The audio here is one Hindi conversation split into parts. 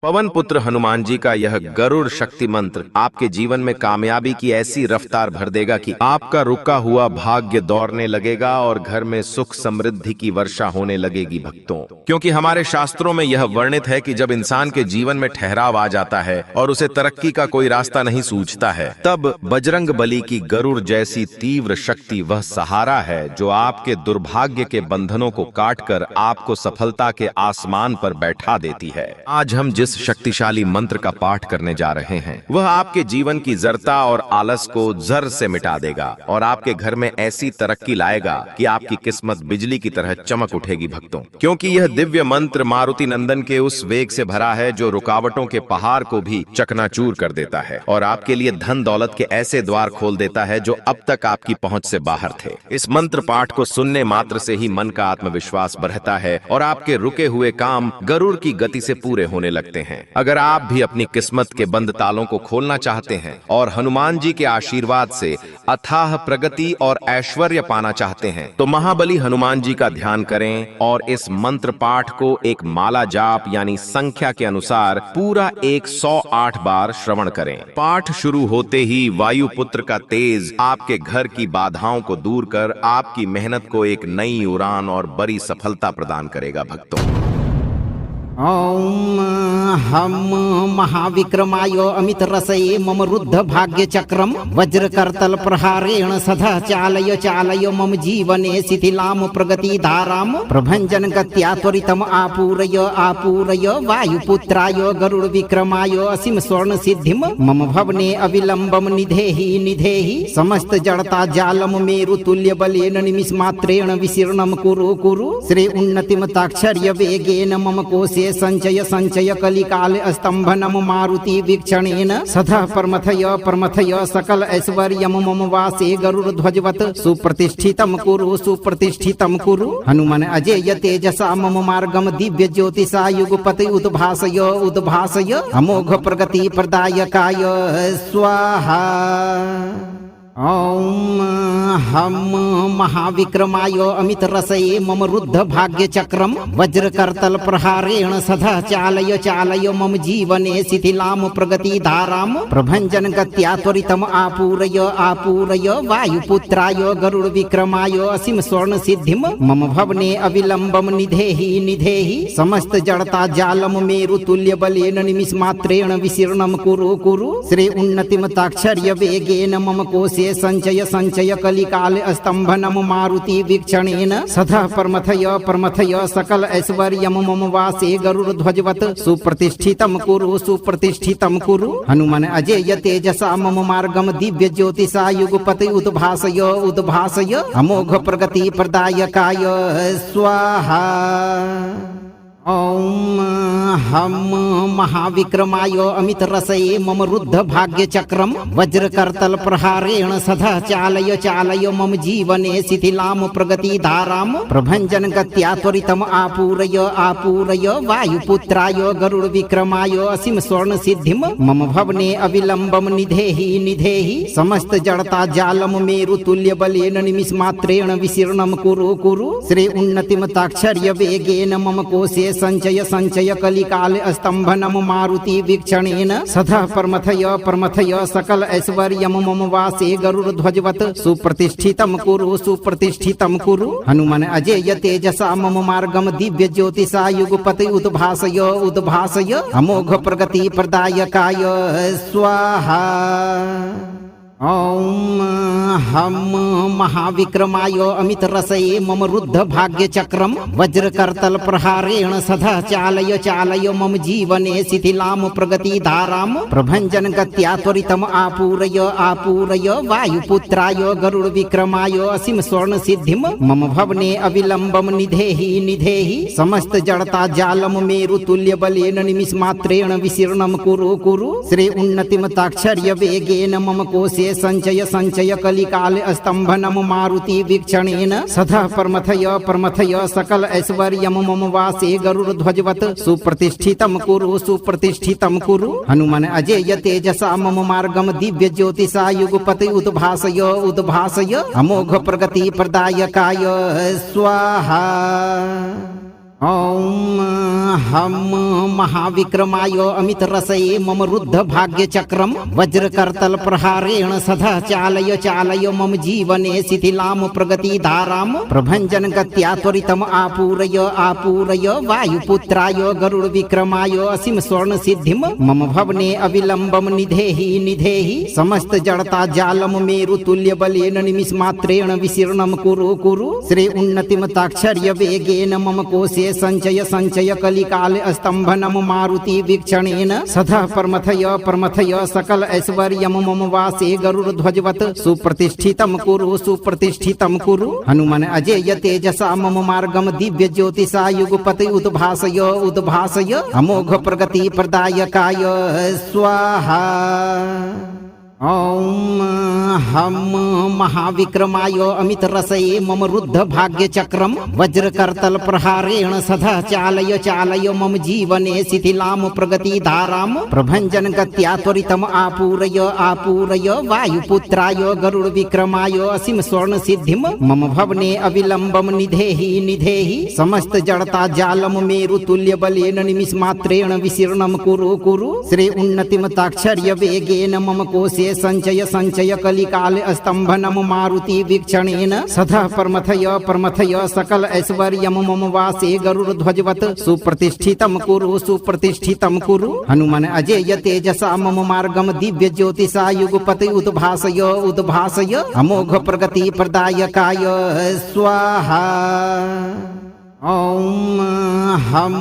पवन पुत्र हनुमान जी का यह गरुड़ शक्ति मंत्र आपके जीवन में कामयाबी की ऐसी रफ्तार भर देगा कि आपका रुका हुआ भाग्य दौड़ने लगेगा और घर में सुख समृद्धि की वर्षा होने लगेगी भक्तों। क्योंकि हमारे शास्त्रों में यह वर्णित है कि जब इंसान के जीवन में ठहराव आ जाता है और उसे तरक्की का कोई रास्ता नहीं सूझता है, तब बजरंग बली की गरुड़ जैसी तीव्र शक्ति वह सहारा है जो आपके दुर्भाग्य के बंधनों को काटकर आपको सफलता के आसमान पर बैठा देती है। आज हम जिस शक्तिशाली मंत्र का पाठ करने जा रहे हैं वह आपके जीवन की जरता और आलस को जर से मिटा देगा और आपके घर में ऐसी तरक्की लाएगा कि आपकी किस्मत बिजली की तरह चमक उठेगी भक्तों। क्योंकि यह दिव्य मंत्र मारुति नंदन के उस वेग से भरा है जो रुकावटों के पहाड़ को भी चकनाचूर कर देता है और आपके लिए धन दौलत के ऐसे द्वार खोल देता है जो अब तक आपकी पहुंच से बाहर थे। इस मंत्र पाठ को सुनने मात्र से ही मन का आत्मविश्वास बढ़ता है और आपके रुके हुए काम गरुड़ की गति से पूरे होने लगते हैं। अगर आप भी अपनी किस्मत के बंद तालों को खोलना चाहते हैं और हनुमान जी के आशीर्वाद से अथाह प्रगति और ऐश्वर्य पाना चाहते हैं तो महाबली हनुमान जी का ध्यान करें और इस मंत्र पाठ को एक माला जाप यानी संख्या के अनुसार पूरा 108 बार श्रवण करें। पाठ शुरू होते ही वायुपुत्र का तेज आपके घर की बाधाओं को दूर कर आपकी मेहनत को एक नई उड़ान और बड़ी सफलता प्रदान करेगा भक्तों। ओम हम महाविक्रमाय अमित रसये मम रुद्ध भाग्य चक्रम वज्र करतल प्रहारेण सदा चालय चालय मम जीवने शिथिलाम प्रगति धाराम प्रभंजन गत्या त्वरितम आपूरय आपूरय वायुपुत्राय गरुड़ विक्रमाय असीम स्वर्ण सिद्धिम मम भवने अविलंबम निधेहि निधेहि समस्त जड़ता जालम मेरु तुल्य बलेन निमिष मात्रेण विशीर्णम कुरु कुरु श्री उन्नतिम ताक्षर्य वेगेन मम कोशे संचय संचय कलिकाल स्तंभनम मारुति वीक्षणेन सदा परमथय परमथय सकल ऐश्वर्यम मम वासे गरुड़ ध्वजवत सुप्रतिष्ठितम सुप्रतिष्ठितम कुरु हनुमान अजेय तेजसा मम मार्गम दिव्य ज्योतिषा युगपति उद्भासय उद्भासय अमोघ प्रगति प्रदायकाय स्वाहा। ओम हम महाविक्रमाय अमित रसये मम रुद्ध भाग्य चक्रम वज्र करतल प्रहारेण सदा चालय चालय मम जीवने शिथिलाम प्रगति धाराम प्रभंजन गत्या त्वरितम आपूरय आपूरय वायुपुत्राय गरुड़ विक्रमाय असीम स्वर्ण सिद्धिम मम भवने अविलंबम निधेहि निधेहि समस्त जड़ता जालम मेरु तुल्य बलेन निमिष मात्रेण विशीर्णम कुरु कुरु श्री उन्नतिम ताक्षर्य वेगेन मम कोशे संचय संचय कलिकाल स्तंभनम मारुति वीक्षणेन सदा परमथय परमथय सकल ऐश्वर्यम मम वासे गरुड़ ध्वजवत सुप्रतिष्ठितम सुप्रतिष्ठितम कुरु हनुमान अजेय तेजसा मम मार्गम दिव्य ज्योतिषा युगपति उद्भासय उद्भासय अमोघ प्रगति प्रदायकाय स्वाहा। ओम हम महाविक्रमाय अमित रसये मम रुद्ध भाग्य चक्रम वज्र करतल प्रहारेण सदा चालय चालय मम जीवने शिथिलाम प्रगति धाराम प्रभंजन गत्या त्वरितम आपूरय आपूरय वायुपुत्राय गरुड़ विक्रमाय असीम स्वर्ण सिद्धिम मम भवने अविलंबम निधेहि निधेहि समस्त जड़ता जालम मेरु तुल्य बलेन निमिष मात्रेण विशीर्णम कुरु कुरु श्री उन्नतिम ताक्षर्य वेगेन मम कोशे संचय संचय कलिकाल स्तंभनम मारुति वीक्षणेन सदा परमथय परमथय सकल ऐश्वर्यम मम वासे गरुड़ ध्वजवत सुप्रतिष्ठितम सुप्रतिष्ठितम कुरु हनुमान अजेय तेजसा मम मार्गम दिव्य ज्योतिषा युगपति उद्भासय उद्भासय अमोघ प्रगति प्रदायकाय स्वाहा। ओम हम महाविक्रमाय अमित रसये मम रुद्ध भाग्य चक्रम वज्र करतल प्रहारेण सदा चालय चालय मम जीवने शिथिलाम प्रगति धाराम प्रभंजन गत्या त्वरितम आपूरय आपूरय वायुपुत्राय गरुड़ विक्रमाय असीम स्वर्ण सिद्धिम मम भवने अविलंबम निधेहि निधेहि समस्त जड़ता जालम मेरु तुल्य बलेन निमिष मात्रेण विशीर्णम कुरु कुरु श्री उन्नतिम ताक्षर्य वेगेन मम कोशे संचय संचय कलिकाल स्तंभनम मारुति वीक्षणेन सदा परमथय परमथय सकल ऐश्वर्यम मम वासे गरुड़ ध्वजवत सुप्रतिष्ठितम सुप्रतिष्ठितम कुरु हनुमान अजेय तेजसा मम मार्गम दिव्य ज्योतिषा युगपति उद्भासय उद्भासय अमोघ प्रगति प्रदायकाय स्वाहा। ॐ हम महाविक्रमाय अमितरसये मम रुद्ध भाग्यचक्रं वज्रकर्तल प्रहारेण सदा चालय चालय मम जीवने शिथिलां प्रगतिधारां प्रभञ्जन गत्या त्वरितम् आपूरय आपूरय वायुपुत्राय गरुड विक्रमाय असीम स्वर्ण सिद्धिं मम भवने अविलम्बं निधेहि निधेहि समस्त जड़ता जालम मेरु तुल्य बलेन निमिषमात्रेण विशीर्णं कुरु कुरु श्री उन्नतिम ताक्षर्य वेगेन मम कोशे संचय संचय कलिकाल स्तंभनम मारुति वीक्षणेन सदा परमथय सकल ऐश्वर्यम मम वासे गरुड़ ध्वजवत सुप्रतिष्ठितम कुरु हनुमान अजेय तेजसा मम मार्गम दिव्य ज्योतिषा युगपति उद्भासय अमोघ प्रगति प्रदायकाय स्वाहा। ॐ हम महाविक्रमाय अमितरसये मम रुद्ध भाग्यचक्रं वज्रकर्तल प्रहारेण सदा चालय चालय मम जीवने शिथिलां प्रगतिधारां प्रभञ्जन गत्या त्वरितम् आपूरय आपूरय वायुपुत्राय गरुड विक्रमाय असीम स्वर्ण सिद्धिं मम भवने अविलम्बं निधेहि निधेहि समस्त जड़ता जालम मेरु तुल्य बलेन निमिषमात्रेण विशीर्णं कुरु कुरु श्री उन्नतिम ताक्षर्य वेगेन मम कोशे संचय संचय कलिकाल स्तंभनम मारुति वीक्षणेन सदा परमथय सकल ऐश्वर्यम मम वासे गरुड़ ध्वजवत सुप्रतिष्ठितम कुरु हनुमान अजेय तेजसा मम मार्गम दिव्य ज्योतिषा युगपति उद्भासय अमोघ प्रगति प्रदायकाय स्वाहा। ॐ हम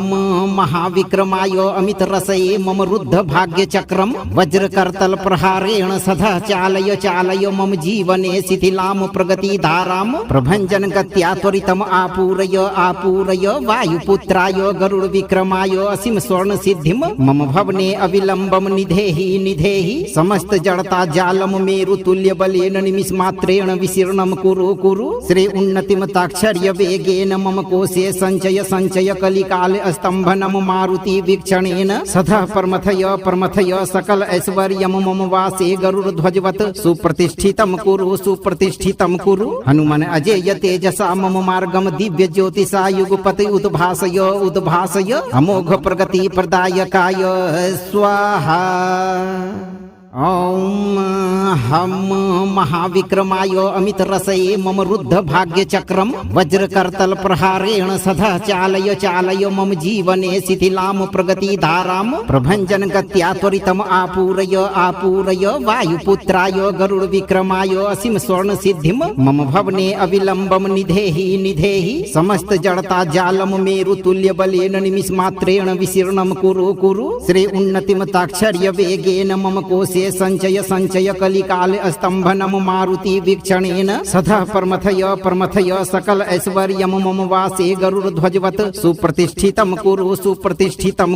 महाविक्रमाय अमितरसये मम रुद्ध भाग्यचक्रं वज्रकर्तल प्रहारेण सदा चालय चालय मम जीवने शिथिलां प्रगतिधारां प्रभञ्जन गत्या त्वरितम् आपूरय आपूरय वायुपुत्राय गरुड विक्रमाय असीम स्वर्ण सिद्धिं मम भवने अविलम्बं निधेहि निधेहि समस्त जड़ता जालम मेरु तुल्य बलेन निमिषमात्रेण विशीर्णं कुरु कुरु श्री उन्नतिम ताक्षर्य वेगेन मम कोशे संचय संचय कलिकाल स्तंभनम मारुति वीक्षणेन सदा परमथय सकल ऐश्वर्यम मम वासे गरुड़ ध्वजवत सुप्रतिष्ठितम कुरु हनुमान अजेय तेजसा मम मार्गम दिव्य ज्योतिषा युगपति उद्भासय अमोघ प्रगति प्रदायकाय स्वाहा। ॐ हम महाविक्रमाय अमितरसये मम रुद्ध भाग्यचक्रं वज्रकर्तल प्रहारेण सदा चालय चालय मम जीवने शिथिलां प्रगतिधारां प्रभञ्जन गत्या त्वरितम् आपूरय आपूरय वायुपुत्राय गरुड विक्रमाय असीम स्वर्ण सिद्धिं मम भवने अविलम्बं निधेहि निधेहि समस्त जड़ता जालम मेरु तुल्य बलेन निमिषमात्रेण विशीर्णं कुरु श्री उन्नतिम ताक्षर्य वेगेन मम कोशे संचय संचय कलिकाल स्तंभनम मारुति वीक्षणेन सदा परमथय सकल ऐश्वर्यम मम वासे गरुड़ ध्वजवत सुप्रतिष्ठितम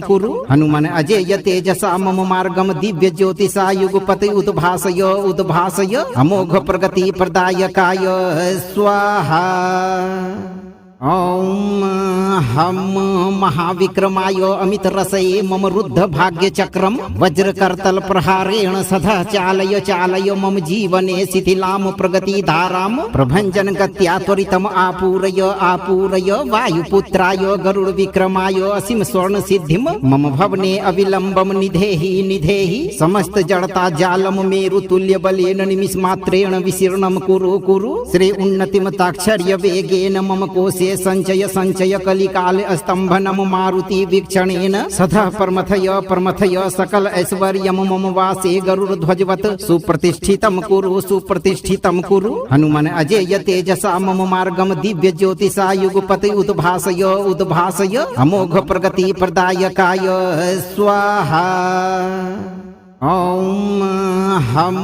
कुरु हनुमान अजेय तेजसा मम मार्गम दिव्य ज्योतिषा युगपति उद्भासय अमोघ प्रगति प्रदायकाय स्वाहा। ॐ हम महाविक्रमाय अमितरसये मम रुद्ध भाग्यचक्रं वज्रकर्तल प्रहारेण सदा चालय चालय मम जीवने शिथिलां प्रगतिधारां प्रभञ्जन गत्या त्वरितम् आपूरय आपूरय वायुपुत्राय गरुड विक्रमाय असीम स्वर्ण सिद्धिं मम भवने अविलम्बं निधेहि निधेहि समस्त जड़ता जालम मेरु तुल्य बलेन निमिषमात्रेण विशीर्णं कुरु श्री उन्नतिम ताक्षर्य वेगेन मम कोशे संचय संचय कलिकाल स्तंभनम मारुति वीक्षणेन सदा परमथय सकल ऐश्वर्यम मम वासे गरुड़ ध्वजवत सुप्रतिष्ठितम कुरु हनुमान अजेय तेजसा मम मार्गम दिव्य ज्योतिषा युगपति उद्भासय अमोघ प्रगति प्रदायकाय स्वाहा। ॐ हम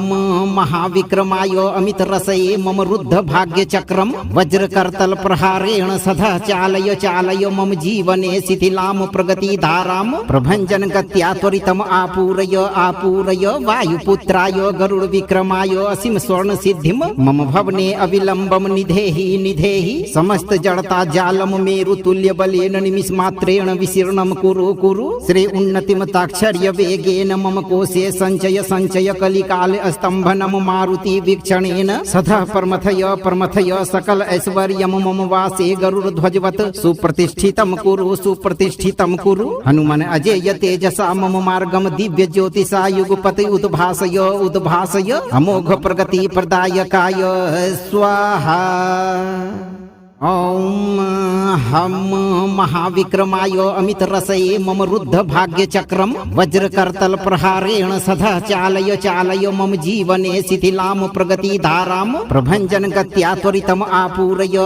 महाविक्रमाय अमितरसये मम रुद्ध भाग्यचक्रं वज्रकर्तल प्रहारेण सदा चालय चालय मम जीवने शिथिलां प्रगतिधारां प्रभञ्जन गत्या त्वरितम् आपूरय आपूरय वायुपुत्राय गरुड विक्रमाय असीम स्वर्ण सिद्धिं मम भवने अविलम्बं निधेहि निधेहि समस्त जड़ता जालम मेरु तुल्य बलेन निमिषमात्रेण विशीर्णं कुरु श्री उन्नतिम ताक्षर्य वेगेन मम कोशे संचय संचय कलिकाल स्तंभनम मारुति वीक्षणेन सदा प्रमथय सकल ऐश्वर्यम मम वासे गरुड़ ध्वजवत सुप्रतिष्ठितम कुरु हनुमान अजेय तेजसा मम मार्गम दिव्य ज्योतिषा युगपति उद्भासय अमोघ प्रगति प्रदायकाय स्वाहा। ओम हम महाविक्रमाय अमित रसये मम रुद्ध भाग्य चक्रम वज्रकर्तल प्रहारेण सदा चालय मम जीवने शिथिलाम प्रगति धाराम प्रभंजन गत्या त्वरितम आपूरय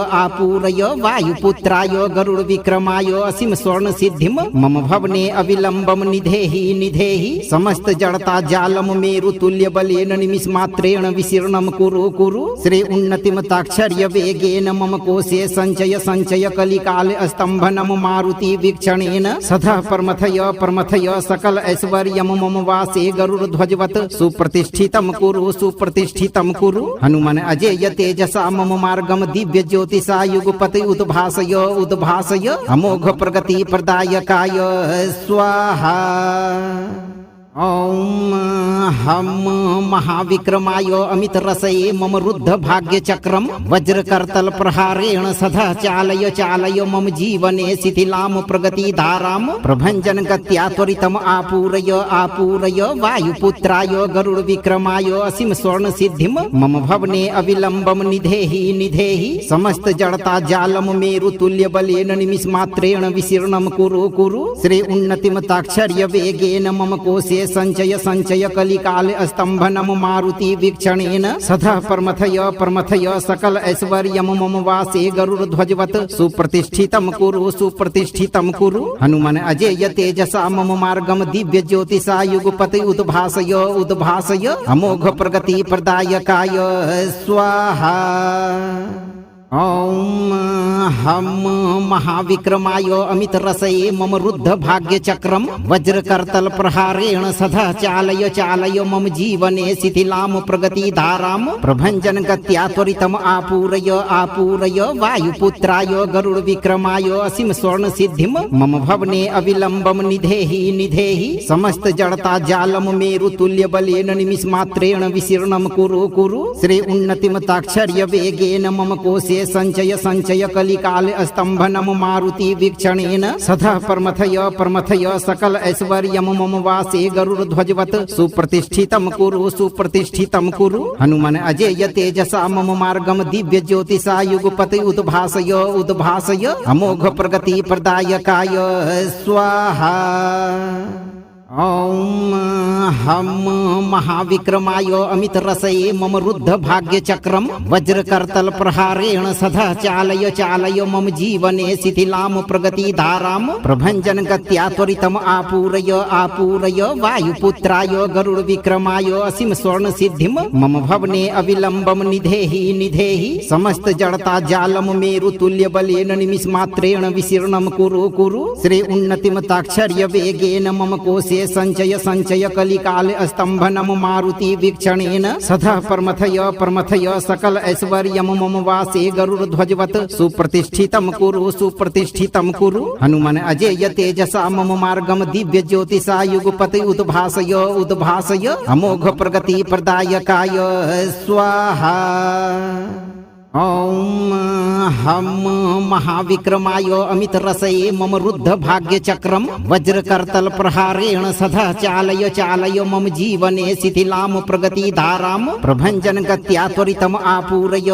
वायुपुत्राय गरुड़ विक्रमाय असीम स्वर्ण सिद्धिम मम भवने अविलंबम निधेहि समस्त जड़ता जालम मेरु तुल्य बलेन निमिष मात्रेण विशीर्णम कुरु श्री उन्नतिम ताक्षर्य वेगेन मम कोशे संचय कलिकाल स्तंभनम मारुति वीक्षणेन सदा प्रमथय सकल ऐश्वर्यम मम वासे गरुड़ ध्वजवत सुप्रतिष्ठितम कुरु हनुमान अजेय तेजसा मम मार्गम दिव्य ज्योतिषा युगपति उद्भासय अमोघ प्रगति प्रदायकाय स्वाहा। ओम हम महाविक्रमाय अमित रसये मम रुद्ध भाग्य चक्रम वज्रकर्तल प्रहारेण सदा चालय मम जीवने शिथिलाम प्रगति धाराम प्रभंजन गत्या त्वरितम आपूरय वायुपुत्राय गरुड़ विक्रमाय असीम स्वर्ण सिद्धिम मम भवने अविलंबम निधेहि समस्त जड़ता जालम मेरु तुल्य बलेन निमिष मात्रेण विशीर्णम कुरु श्री उन्नतिम ताक्षर्य वेगेन मम कोशे संचय कलिकाल स्तंभनम मारुति वीक्षणेन सदा प्रमथय सकल ऐश्वर्यम मम वासे गरुड़ ध्वजवत सुप्रतिष्ठितम कुरु हनुमान अजेय तेजसा मम मार्गम दिव्य ज्योतिषा युगपति उद्भासय अमोघ प्रगति प्रदायकाय स्वाहा। ओम हम महाविक्रमाय अमित रसये मम रुद्ध भाग्य चक्रम वज्रकर्तल प्रहारेण सदा चालय मम जीवने शिथिलाम प्रगति धाराम प्रभंजन गत्या त्वरितम आपूरय वायुपुत्राय गरुड़ विक्रमाय असीम स्वर्ण सिद्धिम मम भवने अविलंबम निधेहि समस्त जड़ता जालम मेरु तुल्य बलेन निमिष मात्रेण विशीर्णम कुरु श्री उन्नतिम ताक्षर्य वेगेन मम कोशे संचय कलिकाल स्तंभनम मारुति वीक्षणेन सदा प्रमथय सकल ऐश्वर्यम मम वासे गरुड़ ध्वजवत सुप्रतिष्ठितम कुरु हनुमान अजेय तेजसा मम मार्गम दिव्य ज्योतिषा युगपति उद्भासय अमोघ प्रगति प्रदायकाय स्वाहा। ओम हम महाविक्रमाय अमित रसये मम रुद्ध भाग्य चक्रम वज्रकर्तल प्रहारेण सदा चालय मम जीवने शिथिलाम प्रगति धाराम प्रभंजन गत्या त्वरितम आपूरय वायुपुत्राय गरुड़ विक्रमाय असीम स्वर्ण सिद्धिम मम भवने अविलंबम निधेहि समस्त जड़ता जालम मेरु तुल्य बलेन निमिष मात्रेण विशीर्णम कुरु श्री उन्नतिम ताक्षर्य वेगेन मम कोशे संचय कलिकाल स्तंभनम मारुति वीक्षणेन सदा प्रमथय सकल ऐश्वर्यम मम वासे गरुड़ ध्वजवत सुप्रतिष्ठितम कुरु हनुमान अजेय तेजसा मम मार्गम दिव्य ज्योतिषा युगपति उद्भासय अमोघ प्रगति प्रदायकाय स्वाहा। ओम हम महाविक्रमाय अमित रसये मम रुद्ध भाग्य चक्रम वज्रकर्तल प्रहारेण सदा चालय मम जीवने शिथिलाम प्रगति धाराम प्रभंजन गत्या त्वरितम आपूरय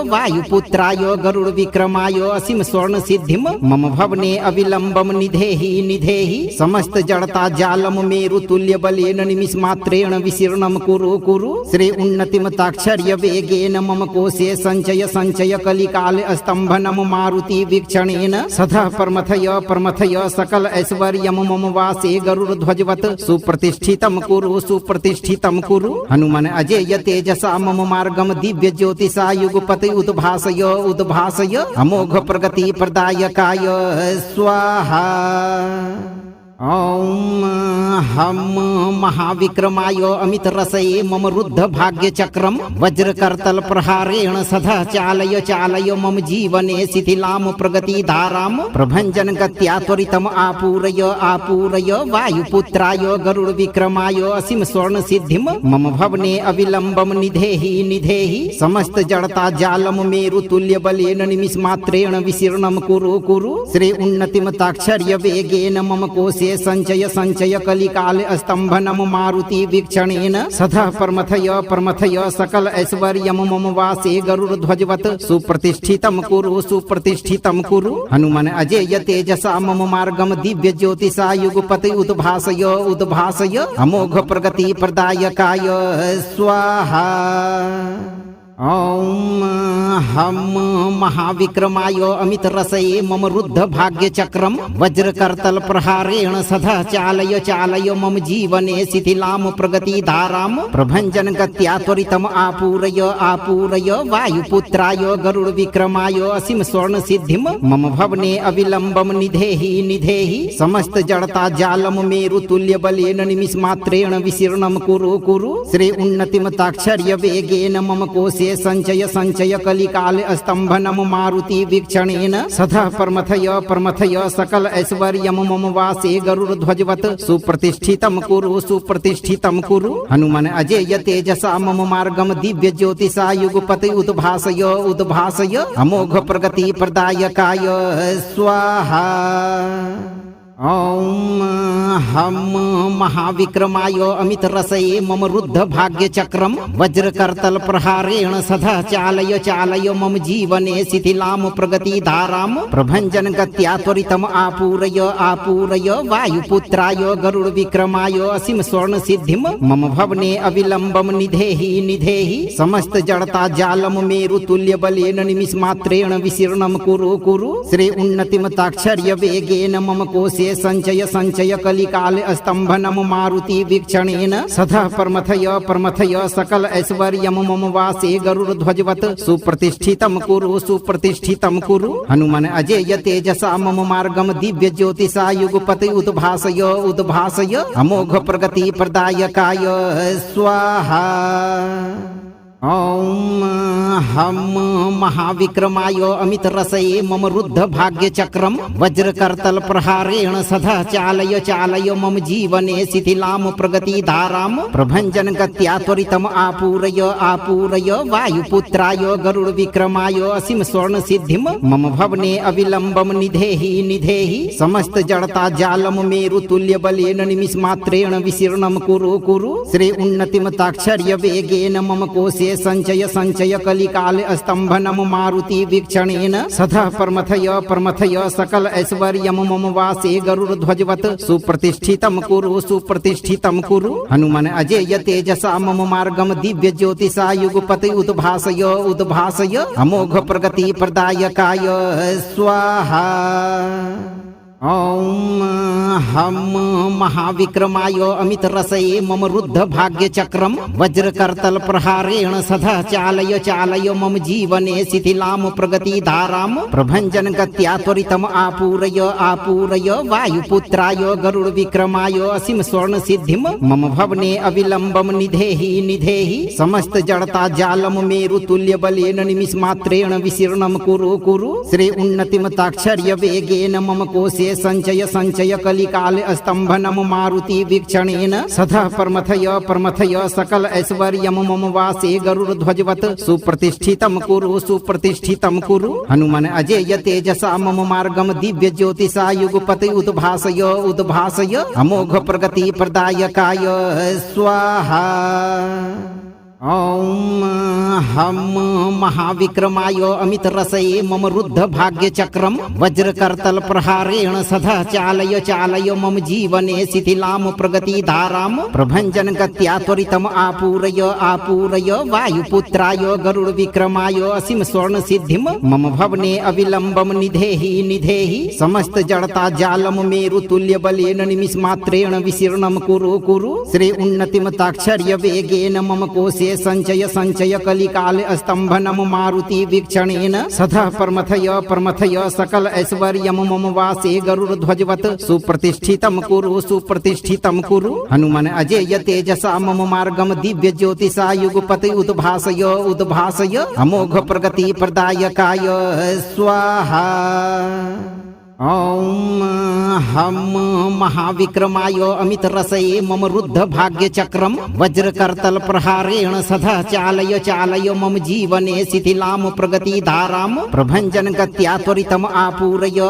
वायुपुत्राय गरुड़ विक्रमाय असीम स्वर्ण सिद्धिम मम भवने अविलंबम निधेहि समस्त जड़ता जालम मेरु तुल्य बलेन निमिष मात्रेण विशीर्णम कुरु श्री उन्नतिम ताक्षर्य वेगेन मम कोशे संचय कलिकाल स्तंभनम मारुति वीक्षणेन सदा प्रमथय सकल ऐश्वर्यम मम वासे गरुड़ ध्वजवत सुप्रतिष्ठितम कुरु हनुमान अजेय तेजसा मम मार्गम दिव्य ज्योतिषा युगपति उद्भासय अमोघ प्रगति प्रदायकाय स्वाहा। ओम हम महाविक्रमाय अमित रसये मम रुद्ध भाग्य चक्रम वज्रकर्तल प्रहारेण सदा चालय चालय मम जीवने शिथिलां प्रगति धाराम प्रभंजन गत्या त्वरितम आपूरय आपूरय वायुपुत्राय गरुड़ विक्रमाय असीम स्वर्ण सिद्धिम मम भवने अविलंबम निधेहि निधेहि समस्त जड़ता जालम मेरु तुल्य बलेन निमिष मात्रेण विशीर्णम कुरु कुरु श्री उन्नतिम ताक्षर्य वेगेन मम कोशे संचय संचय कलिकाल स्तंभनम मारुति वीक्षणेन सदा परमथय सकल ऐश्वर्यम मम वासे गरुड़ ध्वजवत सुप्रतिष्ठितम सुप्रतिष्ठितम कुरु हनुमान अजेय तेजसा मम मार्गम दिव्य ज्योतिषा युगपति उद्भासय उद्भासय अमोघ प्रगति प्रदायकाय स्वाहा। ओम हम महाविक्रमाय अमित रसये मम रुद्ध भाग्य चक्रम वज्रकर्तल प्रहारेण सदा चालय चालय मम जीवने शिथिलां प्रगति धाराम प्रभंजन गत्या त्वरितम आपूरय आपूरय वायुपुत्राय गरुड़ विक्रमाय असीम स्वर्ण सिद्धिम मम भवने अविलंबम निधेहि निधेहि समस्त जड़ता जालम मेरु तुल्य बलेन निमिष मात्रेण विशीर्णम कुरु कुरु श्री उन्नतिम ताक्षर्य वेगेन मम कोशे संचय संचय कलिकाल स्तंभनम मारुति वीक्षणेन सदा परमथय सकल ऐश्वर्यम मम वासे गरुड़ ध्वजवत सुप्रतिष्ठितम सुप्रतिष्ठितम कुरु हनुमान अजेय तेजसा मम मार्गम दिव्य ज्योतिषा युगपति उद्भासय उद्भासय अमोघ प्रगति प्रदायकाय स्वाहा। ओम हम महाविक्रमाय अमित रसये मम रुद्ध भाग्य चक्रम वज्रकर्तल प्रहारेण सदा चालय चालय मम जीवने शिथिलां प्रगति धाराम प्रभंजन गत्या त्वरितम आपूरय आपूरय वायुपुत्राय गरुड़ विक्रमाय असीम स्वर्ण सिद्धिम मम भवने अविलंबम निधेहि निधेहि समस्त जड़ता जालम मेरु तुल्य बलेन निमिष मात्रेण विशीर्णम कुरु कुरु श्री उन्नतिम ताक्षर्य वेगेन मम कोशे संचय संचय कलिकाल स्तंभनम मारुति वीक्षणेन सदा परमथय सकल ऐश्वर्यम मम वासे गरुड़ ध्वजवत सुप्रतिष्ठितम सुप्रतिष्ठितम कुरु हनुमान अजेय तेजसा मम मार्गम दिव्य ज्योतिषा युगपति उद्भासय उद्भासय अमोघ प्रगति प्रदायकाय स्वाहा। ओम हम महाविक्रमाय अमित रसये मम रुद्ध भाग्य चक्रम वज्रकर्तल प्रहारेण सदा चालय चालय मम जीवने शिथिलां प्रगति धाराम प्रभंजन गत्या त्वरितम आपूरय आपूरय वायुपुत्राय गरुड़ विक्रमाय असीम स्वर्ण सिद्धिम मम भवने अविलंबम निधेहि निधेहि समस्त जड़ता जालम मेरु तुल्य बलेन निमिष मात्रेण विशीर्णम कुरु कुरु श्री उन्नतिम ताक्षर्य वेगेन मम कोशे संचय संचय कलिकाल स्तंभनम मारुति वीक्षणेन सदा परमथय सकल ऐश्वर्यम मम वासे गरुड़ ध्वजवत सुप्रतिष्ठितम सुप्रतिष्ठितम कुरु हनुमान अजेय तेजसा मम मार्गम दिव्य ज्योतिषा युगपति उद्भासय उद्भासय अमोघ प्रगति प्रदायकाय स्वाहा। ओम हम महाविक्रमाय अमित रसये मम रुद्ध भाग्य चक्रम वज्रकर्तल प्रहारेण सदा चालय चालय मम जीवने शिथिलां प्रगति धाराम प्रभंजन गत्या त्वरितम आपूरय आपूरय वायुपुत्राय गरुड़ विक्रमाय असीम स्वर्ण सिद्धिम मम भवने अविलंबम निधेहि निधेहि समस्त जड़ता जालम मेरु तुल्य बलेन निमिष मात्रेण विशीर्णम कुरु कुरु श्री उन्नतिम ताक्षर्य वेगेन मम कोशे संचय संचय कलिकाल स्तंभनम मारुति वीक्षणेन सदा परमथय सकल ऐश्वर्यम मम वासे गरुड़ ध्वजवत सुप्रतिष्ठितम सुप्रतिष्ठितम कुरु हनुमान अजेय तेजसा मम मार्गम दिव्य ज्योतिषा युगपति उद्भासय उद्भासय अमोघ प्रगति प्रदायकाय स्वाहा। ओम हम महाविक्रमाय अमित रसये मम रुद्ध भाग्य चक्रम वज्रकर्तल प्रहारेण सदा चालय चालय मम जीवने शिथिलां प्रगति धाराम प्रभंजन गत्या त्वरितम आपूरय आपूरय वायुपुत्राय गरुड़ विक्रमाय असीम स्वर्ण सिद्धिम मम भवने अविलंबम निधेहि निधेहि समस्त जड़ता जालम मेरु तुल्य बलेन निमिष मात्रेण विशीर्णम कुरु कुरु श्री उन्नतिम ताक्षर्य वेगेन मम कोशे संचय संचय कलिकाल स्तंभनम मारुति वीक्षणेन सदा प्रमथय सकल ऐश्वर्यम मम वासे गरुड़ ध्वजवत सुप्रतिष्ठितम कुरु हनुमान अजेय तेजसा मम मार्गम दिव्य ज्योतिषा युगपति उद्भासय अमोघ प्रगति प्रदायकाय स्वाहा। ओम हम महाविक्रमाय अमित रसये मम रुद्ध भाग्य चक्रम वज्रकर्तल प्रहारेण सदा चालय मम जीवने शिथिलाम प्रगति धाराम प्रभंजन गत्या त्वरितम आपूरय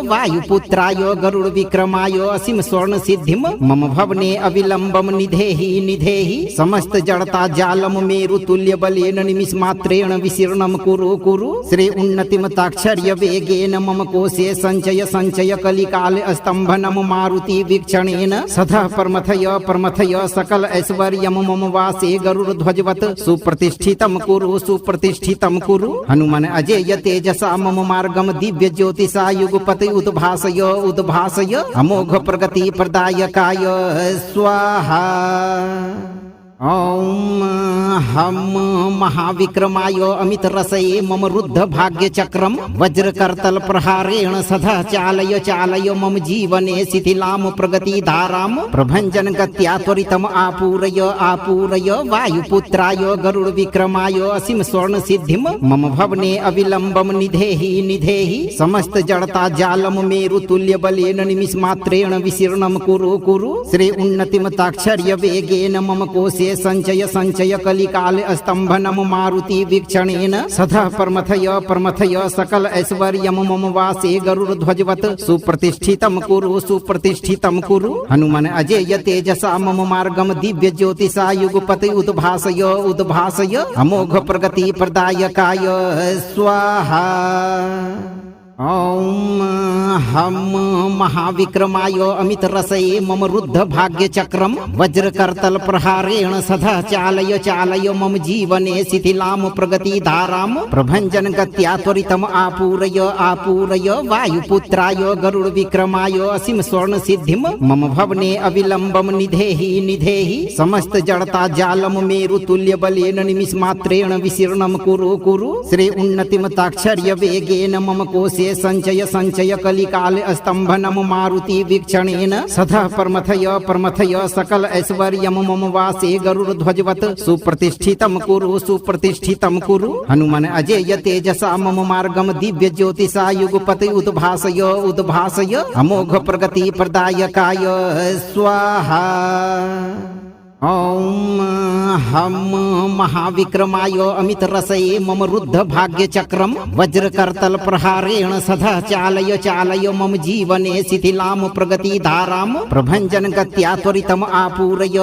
वायुपुत्राय गरुड़ विक्रमाय असीम स्वर्ण सिद्धिम मम भवने अविलंबम निधेहि समस्त जड़ता जालम मेरु तुल्य बलेन निमिष मात्रेण विशीर्णम कुरु श्री उन्नतिम ताक्षर्य वेगेन मम कोशे संचय कलिकाल स्तंभनम मारुति वीक्षणेन सदा प्रमथय सकल ऐश्वर्यम मम वासे गरुड़ ध्वजवत सुप्रतिष्ठितम कुरु हनुमान अजेय तेजसा मम मार्गम दिव्य ज्योतिषा युगपति उद्भासय अमोघ प्रगति प्रदायकाय स्वाहा। ओम हम महाविक्रमाय अमित रसये मम रुद्ध भाग्य चक्रम वज्रकर्तल प्रहारेण सदा चालय मम जीवने शिथिलाम प्रगति धाराम प्रभंजन गत्या त्वरितम आपूरय वायुपुत्राय गरुड़ विक्रमाय असीम स्वर्ण सिद्धिम मम भवने अविलंबम निधेहि समस्त जड़ता जालम मेरु तुल्य बलेन निमिष मात्रेण विशीर्णम कुरु श्री उन्नतिम ताक्षर्य वेगेन मम कोशे संचय कलिकाल स्तंभनम मारुति वीक्षणेन सदा प्रमथय सकल ऐश्वर्यम मम वासे गरुड़ ध्वजवत सुप्रतिष्ठितम कुरु हनुमान अजेय तेजसा मम मार्गम दिव्य ज्योतिषा युगपति उद्भासय अमोघ प्रगति प्रदायकाय स्वाहा। ओम हम महाविक्रमाय अमित रसये मम रुद्ध भाग्य चक्रम वज्रकर्तल प्रहारेण सदा चालय मम जीवने शिथिलाम प्रगति धाराम प्रभंजन गत्या त्वरितम आपूरय वायुपुत्राय गरुड़ विक्रमाय असीम स्वर्ण सिद्धिम मम भवने अविलंबम निधेहि समस्त जड़ता जालम मेरु तुल्य बलेन निमिष मात्रेण विशीर्णम कुरु श्री उन्नतिम ताक्षर्य वेगेन मम कोशे संचय कलिकाल स्तंभनम मारुति वीक्षणेन सदा प्रमथय सकल ऐश्वर्यम मम वासे गरुड़ ध्वजवत सुप्रतिष्ठितम कुरु हनुमान अजेय तेजसा मम मार्गम दिव्य ज्योतिषा युगपति उद्भासय अमोघ प्रगति प्रदायकाय स्वाहा। ओम हम महाविक्रमाय अमित रसये मम रुद्ध भाग्य चक्रम वज्रकर्तल प्रहारेण सदा चालय मम जीवने शिथिलाम प्रगति धाराम प्रभंजन गत्या त्वरितम आपूरय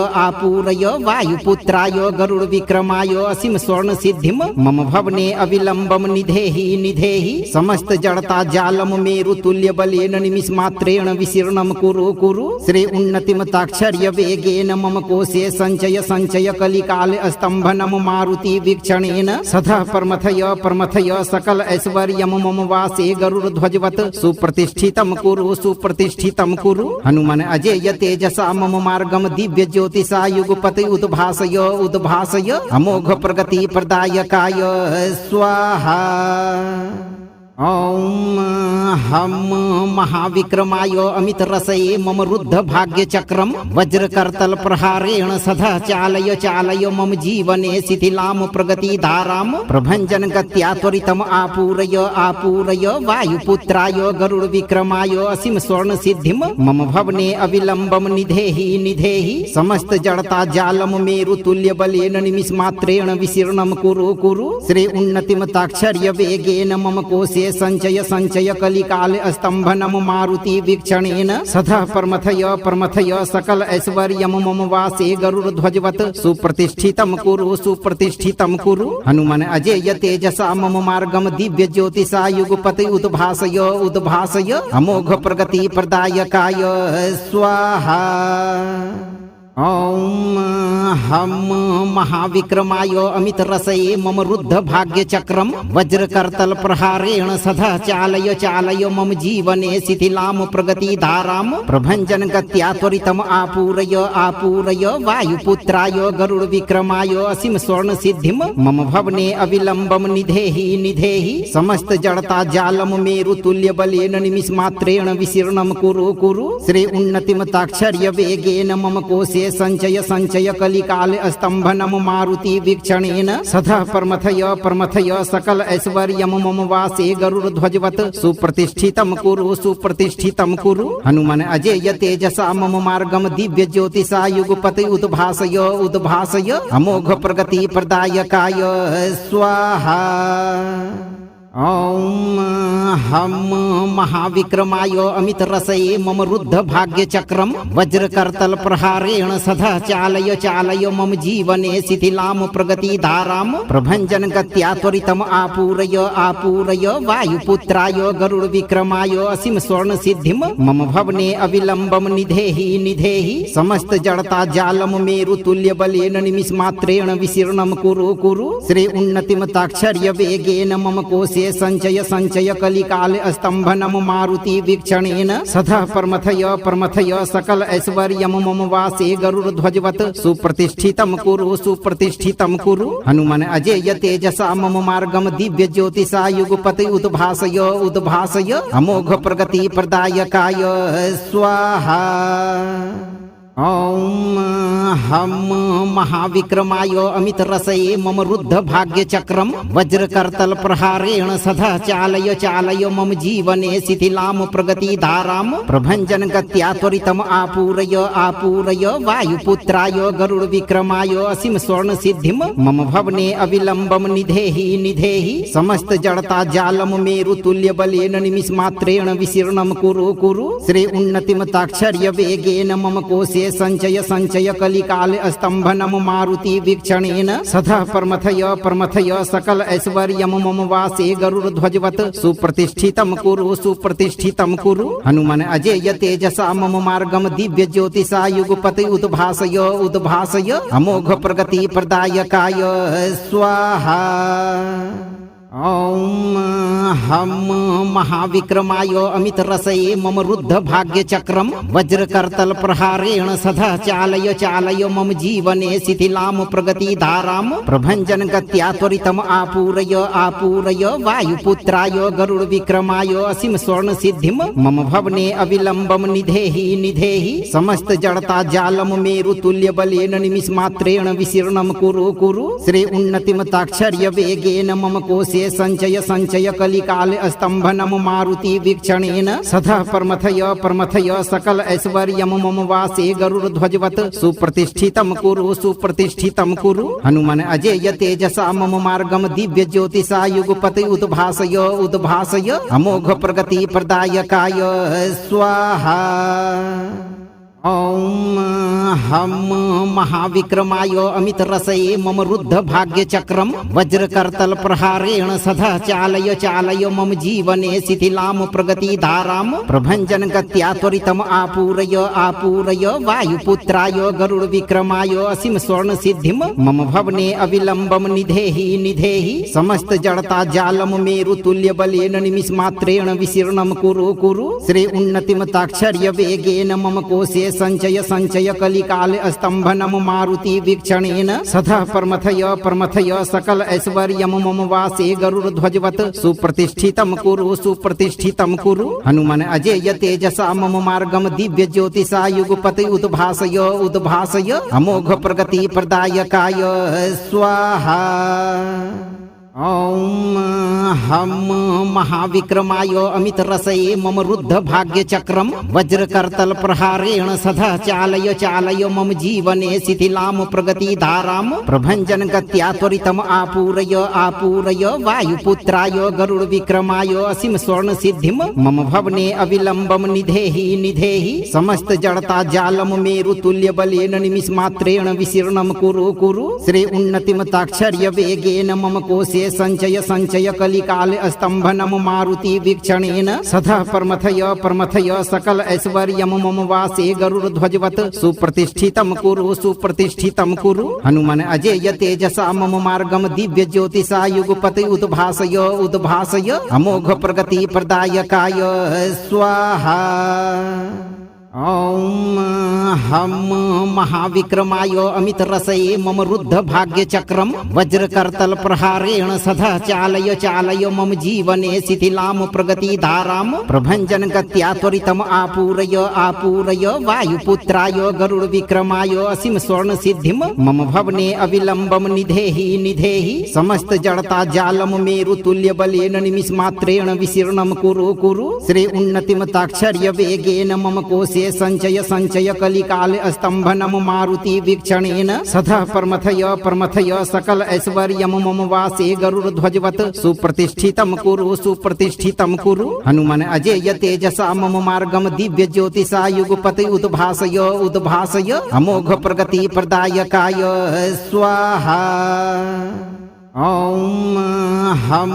वायुपुत्राय गरुड़ विक्रमाय असीम स्वर्ण सिद्धिम मम भवने अविलंबम निधेहि समस्त जड़ता जालम मेरु तुल्य बलेन निमिष मात्रेण विशीर्णम कुरु श्री उन्नतिम ताक्षर्य वेगेन मम कोशे संचय कलिकाल स्तंभनम मारुति वीक्षणेन सदा प्रमथय सकल ऐश्वर्यम मम वासे गरुड़ ध्वजवत सुप्रतिष्ठितम कुरु हनुमान अजेय तेजसा मम मार्गम दिव्य ज्योतिषा युगपति उद्भासय अमोघ प्रगति प्रदायकाय स्वाहा। ओम हम महाविक्रमाय अमित रसये मम रुद्ध भाग्य चक्रम वज्रकर्तल प्रहारेण सदा चालय मम जीवने शिथिलाम प्रगति धाराम प्रभंजन गत्या त्वरितम आपूरय वायुपुत्राय गरुड़ विक्रमाय असीम स्वर्ण सिद्धिम मम भवने अविलंबम निधेहि समस्त जड़ता जालम मेरु तुल्य बलेन निमिष मात्रेण विशीर्णम कुरु श्री उन्नतिम ताक्षर्य वेगेन मम कोशे संचय कलिकाल स्तंभनम मारुति वीक्षणेन सदा प्रमथय सकल ऐश्वर्यम मम वासे गरुड़ ध्वजवत सुप्रतिष्ठितम कुरु हनुमान अजेय तेजसा मम मार्गम दिव्य ज्योतिषा युगपति उद्भासय अमोघ प्रगति प्रदायकाय स्वाहा। ओम हम महाविक्रमाय अमितरसये मम रुद्ध भाग्यचक्रं वज्रकर्तल प्रहारेण सदा चालय चालय मम जीवने शिथिलां प्रगतिधारां प्रभञ्जन गत्या त्वरितम् आपूरय आपूरय वायुपुत्राय गरुड़ विक्रमाय असीम स्वर्ण सिद्धिं मम भवने अविलंबम निधेहि निधेहि समस्त जड़ता जालम मेरु तुल्य बलेन निमिष मात्रेण विशीर्णं कुरु कुरु श्री उन्नतिम ताक्षर्य वेगेन मम कोशे संचय संचय कलिकाल स्तंभनम मारुति वीक्षणेन सदा परमथय सकल ऐश्वर्यम मम वासे गरुड़ ध्वजवत सुप्रतिष्ठितं सुप्रतिष्ठितं कुरु हनुमान अजेय तेजसा मम मार्गम दिव्य ज्योतिषा युगपति उद्भासय उद्भासय अमोघ प्रगति प्रदायकाय स्वाहा। ओम हम महाविक्रमाय अमितरसये मम रुद्ध भाग्यचक्रं वज्रकर्तल प्रहारेण सदा चालय चालय मम जीवने शिथिलां प्रगतिधारां प्रभञ्जन गत्या त्वरितम् आपूरय आपूरय वायुपुत्राय गरुड़ विक्रमाय असीम स्वर्ण सिद्धिं मम भवने अविलंबम निधेहि निधेहि समस्त जड़ता जालम मेरु तुल्य बलेन निमिष मात्रेण विशीर्णं कुरु कुरु श्री उन्नतिम ताक्षर्य वेगेन मम कोशे संचय संचय कलिकाल स्तंभनम मारुति वीक्षणेन सदा परमथय सकल ऐश्वर्यम मम वासे गरुड़ ध्वजवत सुप्रतिष्ठितं कुरु हनुमान अजेय तेजसा मम मार्गम दिव्य ज्योतिषा युगपति उद्भासय उद्भासय अमोघ प्रगति प्रदायकाय स्वाहा। ओम हम महाविक्रमाय अमितरसये मम रुद्ध भाग्यचक्रं वज्रकर्तल प्रहारेण सदा चालय चालय मम जीवने शिथिलां प्रगतिधारां प्रभञ्जन गत्या त्वरितम् आपूरय आपूरय वायुपुत्राय गरुड़ विक्रमाय असीम स्वर्ण सिद्धिं मम भवने अविलंबम निधेहि निधेहि समस्त जड़ता जालम मेरु तुल्य बलेन निमिष मात्रेण विशीर्णं कुरु कुरु श्री उन्नतिम ताक्षर्य वेगेन मम कोशे संचय संचय कलिकाल स्तंभनम मारुति वीक्षणेन सदा परमथय सकल ऐश्वर्यम मम वासे गरुड़ ध्वजवत सुप्रतिष्ठितं कुरु हनुमान अजेय तेजसा मम मार्गम दिव्य ज्योतिषा युगपति उद्भासय उद्भासय अमोघ प्रगति प्रदायकाय स्वाहा। ओम हम महाविक्रमाय अमितरसये मम रुद्ध भाग्यचक्रं वज्रकर्तल प्रहारेण सदा चालय चालय मम जीवने शिथिलां प्रगतिधारां प्रभञ्जन गत्या त्वरितम् आपूरय आपूरय वायुपुत्राय गरुड़ विक्रमाय असीम स्वर्ण सिद्धिं मम भवने अविलंबम निधेहि निधेहि समस्त जड़ता जालम मेरु तुल्य बलेन निमिष मात्रेण विशीर्णं कुरु कुरु श्री उन्नतिम ताक्षर्य वेगेन मम कोशे संचय संचय कलिकाल स्तंभनम मारुति वीक्षणेन सदा परमथय सकल ऐश्वर्यम मम वासे गरुड़ ध्वजवत सुप्रतिष्ठितं कुरु हनुमान अजेय तेजसा मम मार्गम दिव्य ज्योतिषा युगपति उद्भासय उद्भासय अमोघ प्रगति प्रदायकाय स्वाहा। ओम हम महाविक्रमाय अमितरसये मम रुद्ध भाग्यचक्रं वज्रकर्तल प्रहारेण सदा चालय चालय मम जीवने शिथिलां प्रगतिधारां प्रभञ्जन गत्या त्वरितम् आपूरय आपूरय वायुपुत्राय गरुड़ विक्रमाय असीम स्वर्ण सिद्धिं मम भवने अविलंबम निधेहि निधेहि समस्त जड़ता जालम मेरु तुल्य बलेन निमिष मात्रेण विशीर्णं कुरु श्री उन्नतिम ताक्षर्य वेगेन मम कोशे संचय संचय कलिकाल स्तंभनम मारुति वीक्षणेन सदा परमथय सकल ऐश्वर्यम मम वासे गरुड़ ध्वजवत सुप्रतिष्ठितं कुरु हनुमान अजेय तेजसा मम मार्गम दिव्य ज्योतिषा युगपति उद्भासय उद्भासय अमोघ प्रगति प्रदायकाय स्वाहा। ओम हम महाविक्रमाय अमितरसये मम रुद्ध भाग्यचक्रं वज्रकर्तल प्रहारेण सदा चालय चालय मम जीवने शिथिलां प्रगतिधारां प्रभञ्जन गत्या त्वरितम् आपूरय आपूरय वायुपुत्राय गरुड़ विक्रमाय असीम स्वर्ण सिद्धिं मम भवने अविलंबम निधेहि निधेहि समस्त जड़ता जालम मेरु तुल्य बलेन निमिष मात्रेण विशीर्णं कुरु श्री उन्नतिम ताक्षर्य वेगेन मम कोशे सञ्चय सञ्चय कलिकाल स्तम्भनं मारुति वीक्षणेन सदा परमथय सकल ऐश्वर्यं मम वासे गरुड़ध्वजवत् सुप्रतिष्ठितं सुप्रतिष्ठितं कुरु। हनुमान अजेय तेजसा मम मार्गम दिव्य ज्योतिषा युगपति उद्भासय अमोघ प्रगति प्रदायकाय स्वाहा। ॐ हम महाविक्रमाय अमित रसये मम रुद्ध भाग्य चक्रम वज्रकर्तल प्रहारेण सदा चालय मम जीवने शिथिलाम प्रगति धाराम प्रभंजन गत्या त्वरितम आपूरय वायुपुत्राय गरुड़ विक्रमाय असीम स्वर्ण सिद्धिम मम भवने अविलंबम निधेहि समस्त जड़ता जालम मेरु तुल्य बलेन निमिष मात्रेण विशीर्णम कुरु श्री उन्नतिम ताक्षर्य वेगेन मम कोशे संचय कलिकाल स्तंभनम मारुति वीक्षणेन सदा परमथय सकल ऐश्वर्यम मम वासे गरुड़ध्वजवत् सुप्रतिष्ठितं कुरु। हनुमान अजेय तेजसा मम मार्गम दिव्य ज्योतिषा युगपति उद्भासय अमोघ प्रगति प्रदायकाय स्वाहा। ॐ हम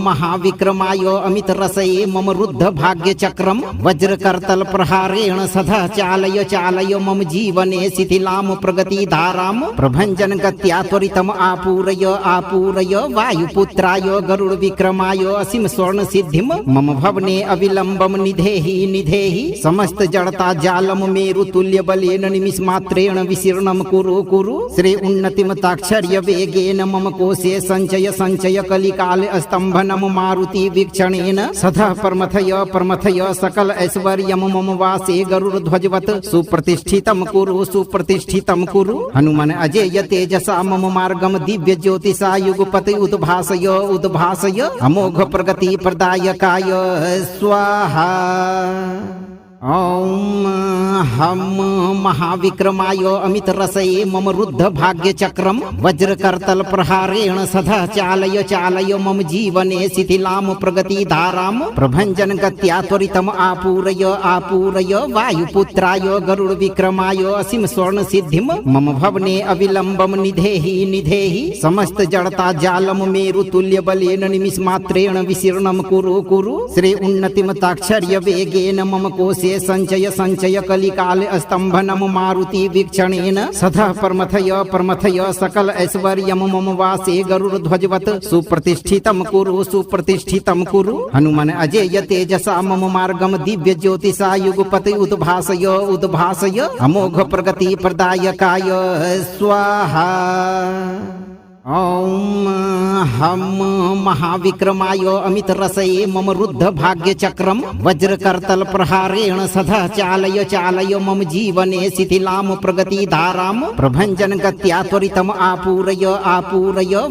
महाविक्रमाय अमित रसये मम रुद्ध भाग्य चक्रम वज्रकर्तल प्रहारेण सदा चालय मम जीवने शिथिलाम प्रगति धाराम प्रभंजन गत्या त्वरितम आपूरय वायुपुत्राय गरुड़ विक्रमाय असीम स्वर्ण सिद्धिम मम भवने अविलंबम निधेहि समस्त जड़ता जालम मेरु तुल्य बलेन निमिष मात्रेण विशीर्णम कुरु श्री उन्नतिम ताक्षर्य वेगेन मम कोशे संचय कलिकाल स्तंभनम मारुति वीक्षणेन सदा परमथय सकल ऐश्वर्यम मम वासे गरुड़ध्वजवत् सुप्रतिष्ठितं कुरु। हनुमान अजेय तेजसा मम मार्गम दिव्य ज्योतिषा युगपति उद्भासय अमोघ प्रगति प्रदायकाय स्वाहा। ॐ हम महाविक्रमाय अमित रसये मम रुद्ध भाग्य चक्रम वज्रकर्तल प्रहारेण सदा चालय मम जीवने शिथिलाम प्रगति धाराम प्रभंजन गत्या त्वरितम आपूरय वायुपुत्राय गरुड़ विक्रमाय असीम स्वर्ण सिद्धिम मम भवने अविलंबम निधेहि समस्त जड़ता जालम मेरु तुल्य बलेन निमिष मात्रेण विशीर्णम कुरु श्री उन्नतिम ताक्षर्य वेगेन मम कोशे संचय कलिकाल स्तंभनम मारुति वीक्षणेन सदा परमथय सकल ऐश्वर्यम मम वासे गरुड़ध्वजवत् सुप्रतिष्ठितं कुरु। हनुमान अजेय तेजसा मम मार्गम दिव्य ज्योतिषा युगपति उद्भासय अमोघ प्रगति प्रदायकाय स्वाहा। ॐ हम महाविक्रमाय अमित रसये मम रुद्ध भाग्य चक्रम वज्रकर्तल प्रहारेण सदा चालय मम जीवने शिथिलाम प्रगति धाराम प्रभंजन गत्या त्वरितम आपूरय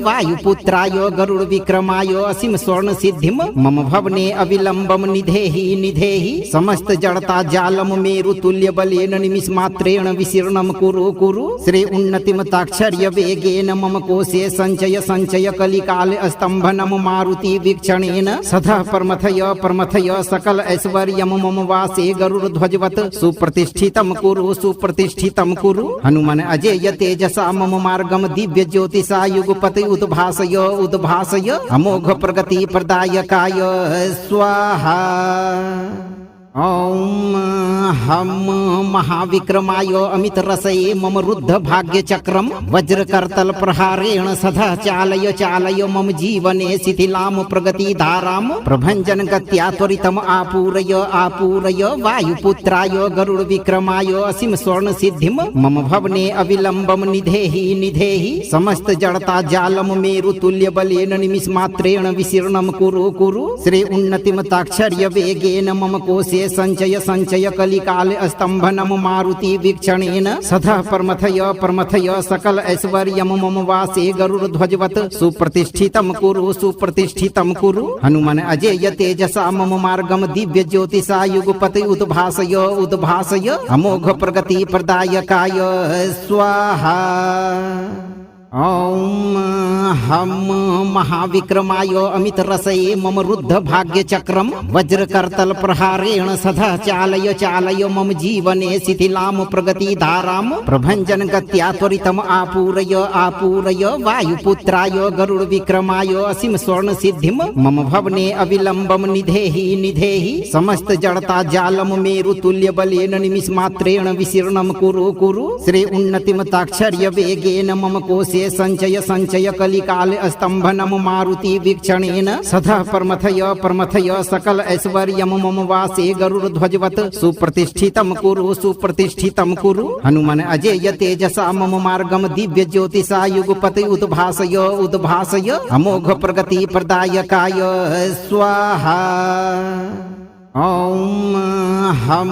वायुपुत्राय गरुड़ विक्रमाय असीम स्वर्ण सिद्धिम मम भवने अविलंबम निधेहि समस्त जड़ता जालम मेरु तुल्य बलेन निमिष मात्रेण विशीर्णम कुरु श्री उन्नतिम ताक्षर्य वेगेन मम कोशे संचय कलिकाल स्तंभनम मारुति वीक्षणेन सदा परमथय सकल ऐश्वर्यम मम वासे गरुड़ध्वजवत् सुप्रतिष्ठितं कुरु। हनुमान अजेय तेजसा मम मार्गम दिव्य ज्योतिषा युगपति उद्भासय अमोघ प्रगति प्रदायकाय स्वाहा। ॐ हम महाविक्रमाय अमित रसये मम रुद्ध भाग्य चक्रम वज्रकर्तल प्रहारेण सदा चालय मम जीवने शिथिलाम प्रगति धाराम प्रभंजन गत्या त्वरितम आपूरय वायुपुत्राय गरुड़ विक्रमाय असीम स्वर्ण सिद्धिम मम भवने अविलंबम निधेहि समस्त जड़ता जालम मेरु तुल्य बलेन निमिष मात्रेण विशीर्णम कुरु श्री उन्नतिम ताक्षर्य वेगेन मम कोशे संचय कलिकाल स्तंभनम मारुति वीक्षणेन सदा परमथय सकल ऐश्वर्यम मम वासे गरुड़ध्वजवत् सुप्रतिष्ठितं कुरु। हनुमान अजेय तेजसा मम मार्गम दिव्य ज्योतिषा युगपति उद्भासय अमोघ प्रगति प्रदायकाय स्वाहा। ॐ हम महाविक्रमाय अमितरसये मम रुद्ध भाग्यचक्रं वज्रकर्तल प्रहारेण सदा चालय चालय मम जीवने शिथिलां प्रगतिधारां प्रभञ्जन गत्या त्वरितम् आपूरय आपूरय वायुपुत्राय गरुड विक्रमाय असीम स्वर्ण सिद्धिं मम भवने अविलम्बं निधेहि निधेहि समस्त जड़ता जालम मेरु तुल्य बलेन निमिषमात्रेण विशीर्णं कुरु कुरु श्री उन्नतिम ताक्षर्य वेगेन मम कोशे संचय संचय कलिकाल स्तंभनम मारुति वीक्षणेन सदा परमथय सकल ऐश्वर्यम मम वासे गरुड़ ध्वजवत सुप्रतिष्ठितम सुप्रतिष्ठितम कुरु हनुमान अजेय तेजसा मम मार्गम दिव्य ज्योतिषा युगपति उद्भासय उद्भासय अमोघ प्रगति प्रदायकाय स्वाहा। ॐ हम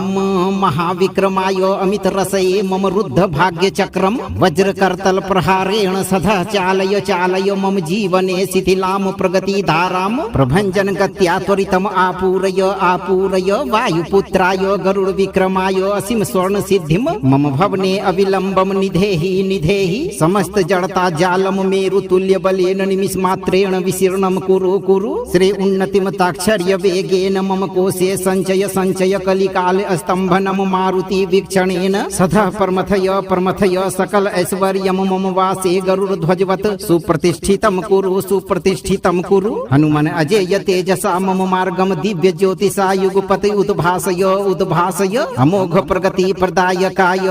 महाविक्रमाय अमितरसये मम रुद्ध भाग्यचक्रं वज्रकर्तल प्रहारेण सदा चालय चालय मम जीवने शिथिलां प्रगतिधारां प्रभञ्जन गत्या त्वरितम् आपूरय आपूरय वायुपुत्राय गरुड विक्रमाय असीम स्वर्ण सिद्धिं मम भवने अविलम्बं निधेहि निधेहि समस्त जड़ता जालम मेरु तुल्य बलेन निमिषमात्रेण विशीर्णं कुरु कुरु श्री उन्नतिम ताक्षर्य वेगेन मम कोशे संचय संचय कलिकाल स्तंभनम मारुति वीक्षणेन सदा परमथय सकल ऐश्वर्यम मम वासे गरुड़ ध्वजवत सुप्रतिष्ठितम सुप्रतिष्ठितम कुरु हनुमान अजेय तेजसा मम मार्गम दिव्य ज्योतिषा युगपति उद्भासय उद्भासय अमोघ प्रगति प्रदायकाय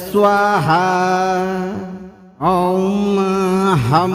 स्वाहा। ॐ हम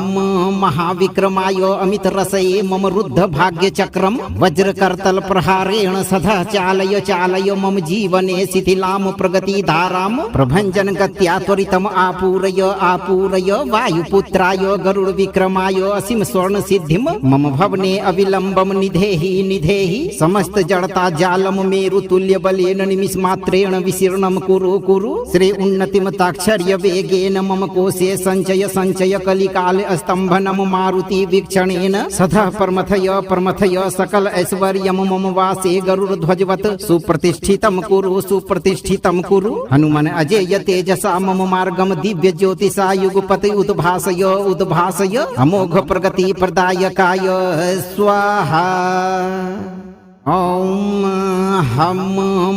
महाविक्रमाय अमितरसये मम रुद्ध भाग्यचक्रं वज्रकर्तल प्रहारेण सदा चालय चालय मम जीवने शिथिलां प्रगतिधारां प्रभञ्जन गत्या त्वरितम् आपूरय आपूरय वायुपुत्राय गरुड विक्रमाय असीम स्वर्ण सिद्धिं मम भवने अविलम्बं निधेहि निधेहि समस्त जड़ता जालम मेरु तुल्य बलेन निमिषमात्रेण विशीर्णं कुरु कुरु श्री उन्नतिम ताक्षर्य वेगेन मम कोशे संचय संचय कलिकाल स्तंभनम मारुति वीक्षणेन सदा परमथय सकल ऐश्वर्यम मम वासे गरुड़ ध्वजवत सुप्रतिष्ठितम सुप्रतिष्ठितम कुरु हनुमान अजेय तेजसा मम मार्गम दिव्य ज्योतिषा युगपति उद्भासय उद्भासय अमोघ प्रगति प्रदायकाय स्वाहा। ॐ हम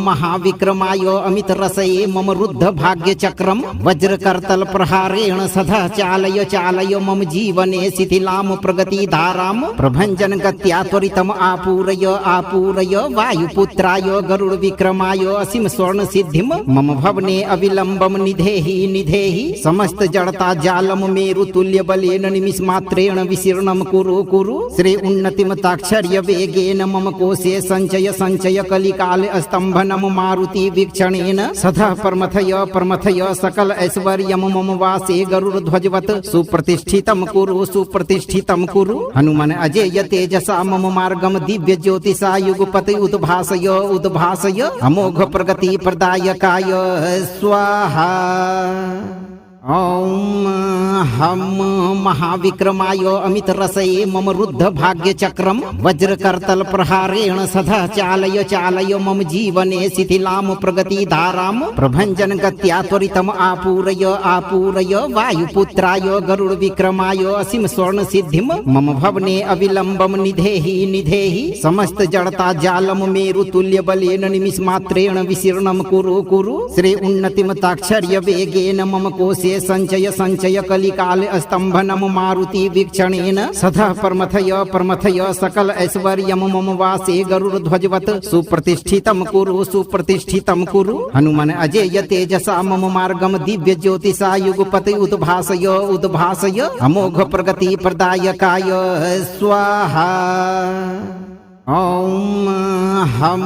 महाविक्रमाय अमितरसये मम रुद्ध भाग्यचक्रं वज्रकर्तल प्रहारेण सदा चालय चालय मम जीवने शिथिलां प्रगतिधारां प्रभञ्जन गत्या त्वरितम् आपूरय आपूरय वायुपुत्राय गरुड विक्रमाय असीम स्वर्ण सिद्धिं मम भवने अविलम्बं निधेहि निधेहि समस्त जड़ता जालम मेरु तुल्य बलेन निमिषमात्रेण विशीर्णं कुरु कुरु श्री उन्नतिम ताक्षर्य वेगेन मम कोशे संचय संचय कलिकाल स्तंभनम मारुति वीक्षणेन सदा परमथय सकल ऐश्वर्यम मम वासे गरुड़ ध्वजवत सुप्रतिष्ठितम सुप्रतिष्ठितम कुरु हनुमान अजेय तेजसा मम मार्गम दिव्य ज्योतिषा युगपति उद्भासय उद्भासय अमोघ प्रगति प्रदायकाय स्वाहा। ॐ हम महाविक्रमाय अमितरसये मम रुद्ध भाग्यचक्रं वज्रकर्तल प्रहारेण सदा चालय चालय मम जीवने शिथिलां प्रगतिधारां प्रभञ्जन गत्या त्वरितम् आपूरय आपूरय वायुपुत्राय गरुड विक्रमाय असीम स्वर्ण सिद्धिं मम भवने अविलम्बं निधेहि निधेहि समस्त जड़ता जालम मेरु तुल्य बलेन निमिषमात्रेण विशीर्णं कुरु कुरु श्री उन्नतिम ताक्षर्य वेगेन मम कोशे संचय संचय कलिकाल स्तंभनम मारुति वीक्षणेन सदा परमथय सकल ऐश्वर्यम मम वासे गरुड़ ध्वजवत सुप्रतिष्ठितम सुप्रतिष्ठितम कुरु हनुमान अजेय तेजसा मम मार्गम दिव्य ज्योतिषा युगपति उद्भासय उद्भासय अमोघ प्रगति प्रदायकाय स्वाहा। ॐ हम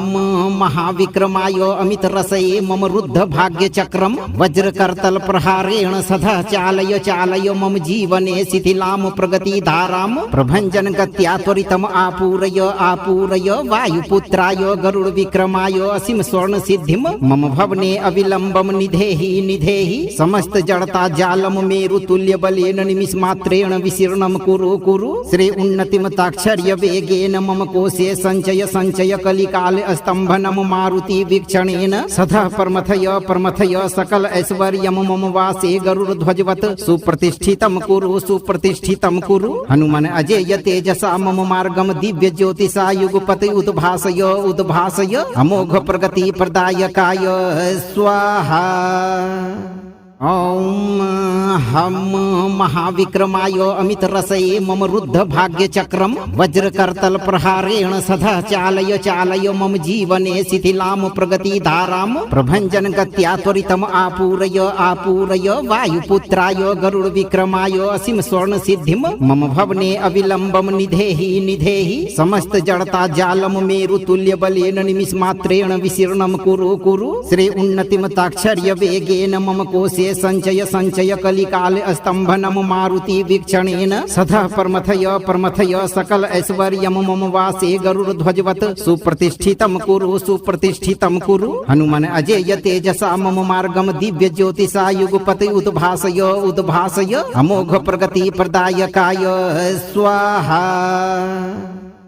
महाविक्रमाय अमितरसये मम रुद्ध भाग्यचक्रं वज्रकर्तल प्रहारेण सदा चालय चालय मम जीवने शिथिलां प्रगतिधारां प्रभञ्जन गत्या त्वरितम् आपूरय आपूरय वायुपुत्राय गरुड विक्रमाय असीम स्वर्ण सिद्धिं मम भवने अविलम्बं निधेहि निधेहि समस्त जड़ता जालम मेरु तुल्य बलेन निमिषमात्रेण विशीर्णं कुरु कुरु श्री उन्नतिम ताक्षर्य वेगेन मम कोशे सञ्चय सञ्चय कलिकाल स्तम्भनं मारुति वीक्षणेन सदा परमथय सकल ऐश्वर्यं मम वासे गरुड़ध्वजवत् सुप्रतिष्ठितं सुप्रतिष्ठितं कुरु। हनुमान अजेय तेजसा मम मार्गम दिव्य ज्योतिषा युगपति उद्भासय अमोघ प्रगति प्रदायकाय स्वाहा। ॐ हम महाविक्रमाय अमित रसये मम रुद्ध भाग्य चक्रम वज्रकर्तल प्रहारेण सदा चालय मम जीवने शिथिलाम प्रगति धाराम प्रभंजन गत्या त्वरितम आपूरय वायुपुत्राय गरुड़ विक्रमाय असीम स्वर्ण सिद्धिम मम भवने अविलंबम निधेहि समस्त जड़ता जालम मेरु तुल्य बलेन निमिष मात्रेण विशीर्णम कुरु श्री उन्नतिम ताक्षर्य वेगेन मम कोशे संचय कलिकाल स्तंभनम मारुति वीक्षणेन सदा परमथय सकल ऐश्वर्यम मम वासे गरुड़ध्वजवत् सुप्रतिष्ठितं कुरु। हनुमान अजेय तेजसा मम मार्गम दिव्य ज्योतिषा युगपति उद्भासय अमोघ प्रगति प्रदायकाय स्वाहा।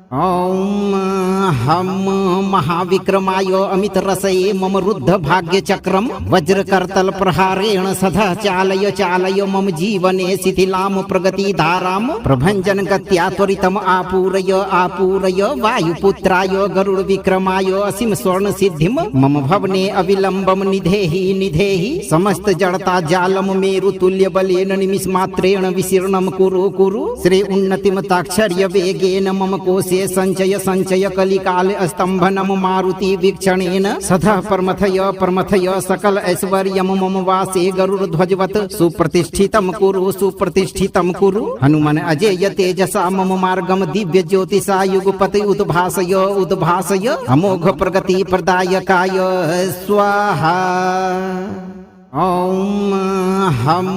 ॐ हम महाविक्रमाय अमित रसये मम रुद्ध भाग्य चक्रम वज्रकर्तल प्रहारेण सदा चालय मम जीवने शिथिलाम प्रगति धाराम प्रभंजन गत्या त्वरितम आपूरय वायुपुत्राय गरुड़ विक्रमाय असीम स्वर्ण सिद्धिम मम भवने अविलंबम निधेहि समस्त जड़ता जालम मेरु तुल्य बलेन निमिष मात्रेण विशीर्णम कुरु श्री उन्नतिम ताक्षर्य वेगेन मम कोशे संचय कलिकाल स्तंभनम मारुति वीक्षणेन सदा परमथय सकल ऐश्वर्यम मम वासे गरुड़ध्वजवत् सुप्रतिष्ठितं कुरु। हनुमान अजेय तेजसा मम मार्गम दिव्य ज्योतिषा युगपति उद्भासय अमोघ प्रगति प्रदायकाय स्वाहा। ॐ हम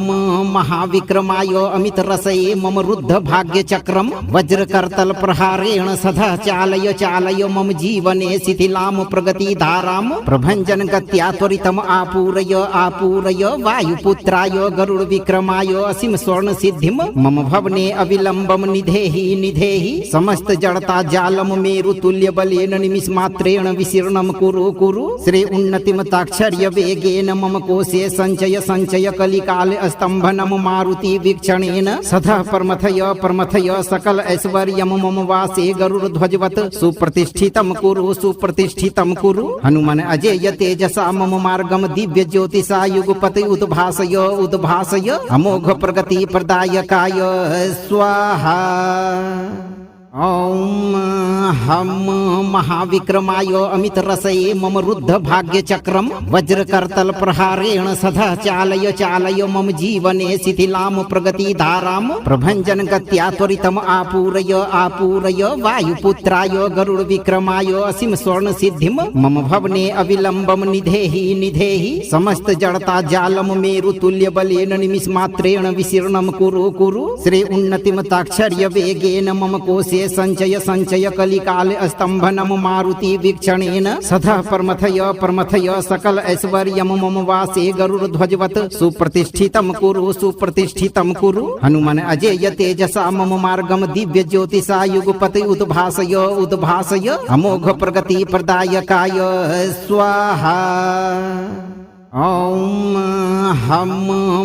महाविक्रमाय अमित रसये मम रुद्ध भाग्य चक्रम वज्रकर्तल प्रहारेण सदा चालय मम जीवने शिथिलाम प्रगति धाराम प्रभंजन गत्या त्वरितम आपूरय वायुपुत्राय गरुड़ विक्रमाय असीम स्वर्ण सिद्धिम मम भवने अविलंबम निधेहि समस्त जड़ता जालम मेरु तुल्य बलेन निमिष मात्रेण विशीर्णम कुरु श्री उन्नतिम ताक्षर्य वेगेन मम कोशे संचय कलिकाल स्तंभनम मारुति वीक्षणेन सदा परमथय सकल ऐश्वर्यम मम वासे गरुड़ध्वजवत् सुप्रतिष्ठितं कुरु। हनुमान अजेय तेजसा मम मार्गम दिव्य ज्योतिषा युगपति उद्भासय अमोघ प्रगति प्रदायकाय स्वाहा। ॐ हम महाविक्रमाय अमित रसये मम रुद्ध भाग्य चक्रम वज्रकर्तल प्रहारेण सदा चालय मम जीवने शिथिलाम प्रगति धाराम प्रभंजन गत्या त्वरितम आपूरय वायुपुत्राय गरुड़ विक्रमाय असीम स्वर्ण सिद्धिम मम भवने अविलंबम निधेहि समस्त जड़ता जालम मेरु तुल्य बलेन निमिष मात्रेण विशीर्णम कुरु श्री उन्नतिम ताक्षर्य वेगेन मम कोशे संचय कलिकाल स्तंभनम मारुति वीक्षणेन सदा परमथय सकल ऐश्वर्यम मम वासे गरुड़ध्वजवत् सुप्रतिष्ठितं कुरु। हनुमान अजेय तेजसा मम मार्गम दिव्य ज्योतिषा युगपति उद्भासय अमोघ प्रगति प्रदायकाय स्वाहा। ॐ हम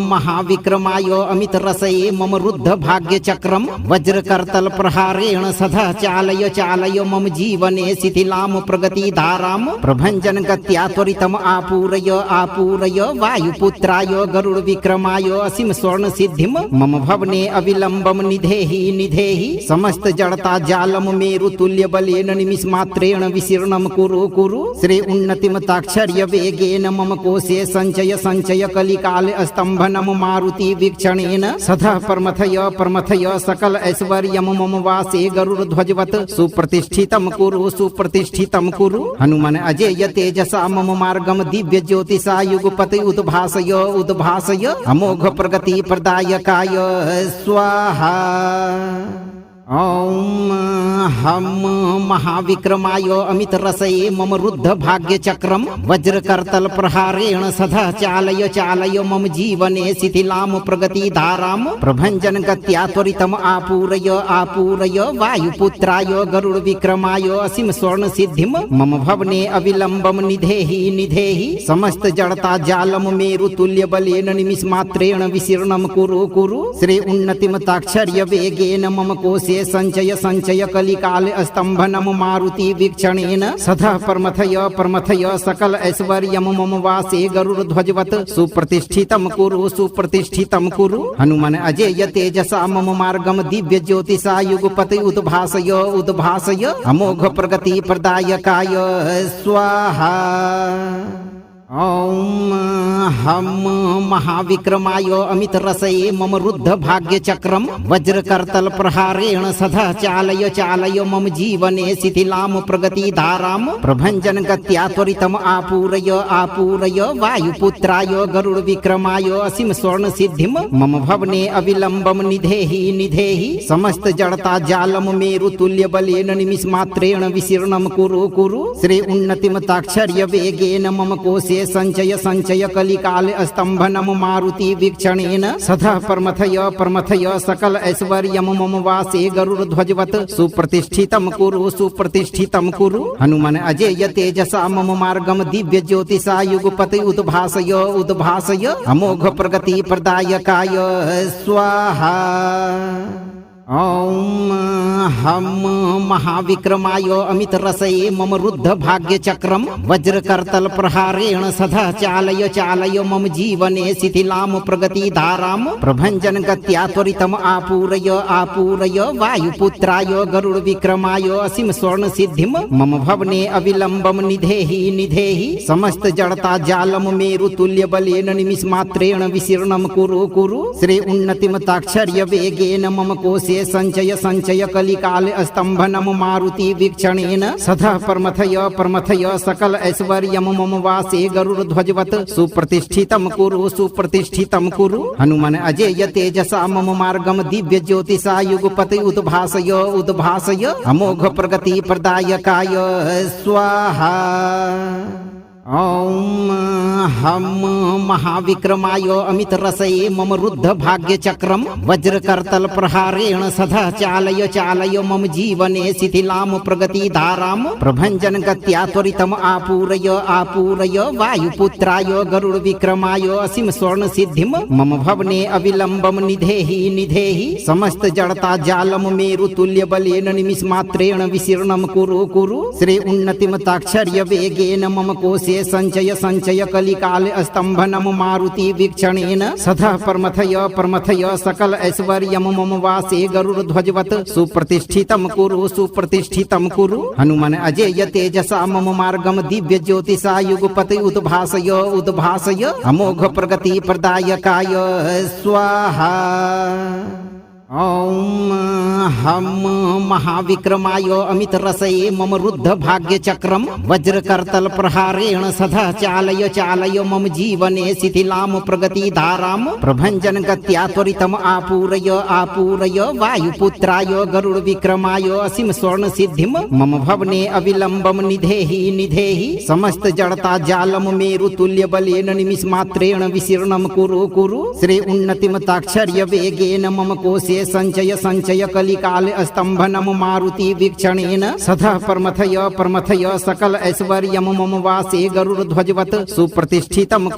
महाविक्रमाय अमित रसये मम रुद्ध भाग्य चक्रम वज्रकर्तल प्रहारेण सदा चालय मम जीवने शिथिलाम प्रगति धाराम प्रभंजन गत्या त्वरितम आपूरय वायुपुत्राय गरुड़ विक्रमाय असीम स्वर्ण सिद्धिम मम भवने अविलंबम निधेहि समस्त जड़ता जालम मेरु तुल्य बलेन निमिष मात्रेण विशीर्णम कुरु श्री उन्नतिम ताक्षर्य वेगेन मम कोशे संचय कलिकाल स्तंभनम मारुति वीक्षणेन सदा परमथय सकल ऐश्वर्यम मम वासे गरुड़ध्वजवत् सुप्रतिष्ठितं कुरु। हनुमान अजेय तेजसा मम मार्गम दिव्य ज्योतिषा युगपति उद्भासय अमोघ प्रगति प्रदायकाय स्वाहा। ॐ हम महाविक्रमाय अमितरसये मम रुद्ध भाग्यचक्रं वज्रकर्तल प्रहारेण सदा चालय चालय मम जीवने शिथिलां प्रगतिधारां प्रभञ्जन गत्या त्वरितम् आपूरय आपूरय वायुपुत्राय गरुड विक्रमाय असीम स्वर्ण सिद्धिं मम भवने अविलम्बं निधेहि निधेहि समस्त जड़ता जालम मेरु तुल्य बलेन निमिषमात्रेण विशीर्णं कुरु कुरु श्री उन्नतिम ताक्षर्य वेगेन मम कोशे संचय संचय कलिकाल स्तंभनम मारुति वीक्षणेन सदा परमथय सकल ऐश्वर्यम मम वासे गरुड़ ध्वजवत सुप्रतिष्ठितम कुरु हनुमान अजेय तेजसा मम मार्गम दिव्य ज्योतिषा युगपति उद्भासय अमोघ प्रगति प्रदायकाय स्वाहा। ॐ हम महाविक्रमाय अमितरसये मम रुद्ध भाग्यचक्रं वज्रकर्तल प्रहारेण सदा चालय चालय मम जीवने शिथिलां प्रगतिधारां प्रभञ्जन गत्या त्वरितम् आपूरय आपूरय वायुपुत्राय गरुड विक्रमाय असीम स्वर्ण सिद्धिं मम भवने अविलम्बं निधेहि निधेहि समस्त जड़ता जालम मेरु तुल्य बलेन निमिषमात्रेण विशीर्णं कुरु कुरु श्री उन्नतिम ताक्षर्य वेगेन मम कोशे संचय संचय कलिकाल स्तंभनम मारुति वीक्षणेन सदा परमथय सकल ऐश्वर्यम मम वासे गरुड़ ध्वजवत सुप्रतिष्ठितम कुरु हनुमान अजेय तेजसा मम मार्गम दिव्य ज्योतिषा युगपति उद्भासय अमोघ प्रगति प्रदायकाय स्वाहा। ॐ हम महाविक्रमाय अमितरसये मम रुद्ध भाग्यचक्रं वज्रकर्तल प्रहारेण सदा चालय चालय मम जीवने शिथिलां प्रगतिधारां प्रभञ्जन गत्या त्वरितम् आपूरय आपूरय वायुपुत्राय गरुड विक्रमाय असीम स्वर्ण सिद्धिं मम भवने अविलम्बं निधेहि निधेहि समस्त जड़ता जालम मेरु तुल्य बलेन निमिषमात्रेण विशीर्णं कुरु कुरु श्री उन्नतिम ताक्षर्य वेगेन मम कोशे संचय संचय कलिकाल स्तंभनम मारुति वीक्षणेन सदा परमथय सकल ऐश्वर्यम मम वासे गरुड़ ध्वजवत सुप्रतिष्ठितम कुरु हनुमान अजेय तेजसा मम मार्गम दिव्य ज्योतिषा युगपति उद्भासय अमोघ प्रगति प्रदायकाय स्वाहा। ॐ हम महाविक्रमाय अमितरसये मम रुद्ध भाग्यचक्रं वज्रकर्तल प्रहारेण सदा चालय चालय मम जीवने शिथिलां प्रगतिधारां प्रभञ्जन गत्या त्वरितम् आपूरय आपूरय वायुपुत्राय गरुड विक्रमाय असीम स्वर्ण सिद्धिं मम भवने अविलम्बं निधेहि निधेहि समस्त जड़ता जालम मेरु तुल्य बलेन निमिषमात्रेण विशीर्णं कुरु श्री उन्नतिम ताक्षर्य वेगेन मम कोशे संचय संचय कलिकाल स्तंभनम मारुति वीक्षणेन सदा परमथय सकल ऐश्वर्यम मम वासे गरुड़ ध्वजवत सुप्रतिष्ठितम कुरु हनुमान अजेय तेजसा मम मार्गम दिव्य ज्योतिषा युगपति उद्भासय अमोघ प्रगति प्रदायकाय स्वाहा। ॐ हम महाविक्रमाय अमितरसये मम रुद्ध भाग्यचक्रं वज्रकर्तल प्रहारेण सदा चालय चालय मम जीवने शिथिलां प्रगतिधारां प्रभञ्जन गत्या त्वरितम् आपूरय आपूरय वायुपुत्राय गरुड विक्रमाय असीम स्वर्ण सिद्धिं मम भवने अविलम्बं निधेहि निधेहि समस्त जड़ता जालम मेरु तुल्य बलेन निमिषमात्रेण विशीर्णं कुरु श्री उन्नतिम ताक्षर्य वेगेन मम कोशे संचय संचय कलिकाल स्तंभनम मारुति वीक्षणेन सदा परमथय सकल ऐश्वर्यम मम वासे गरुड़ ध्वजवत सुप्रतिष्ठितम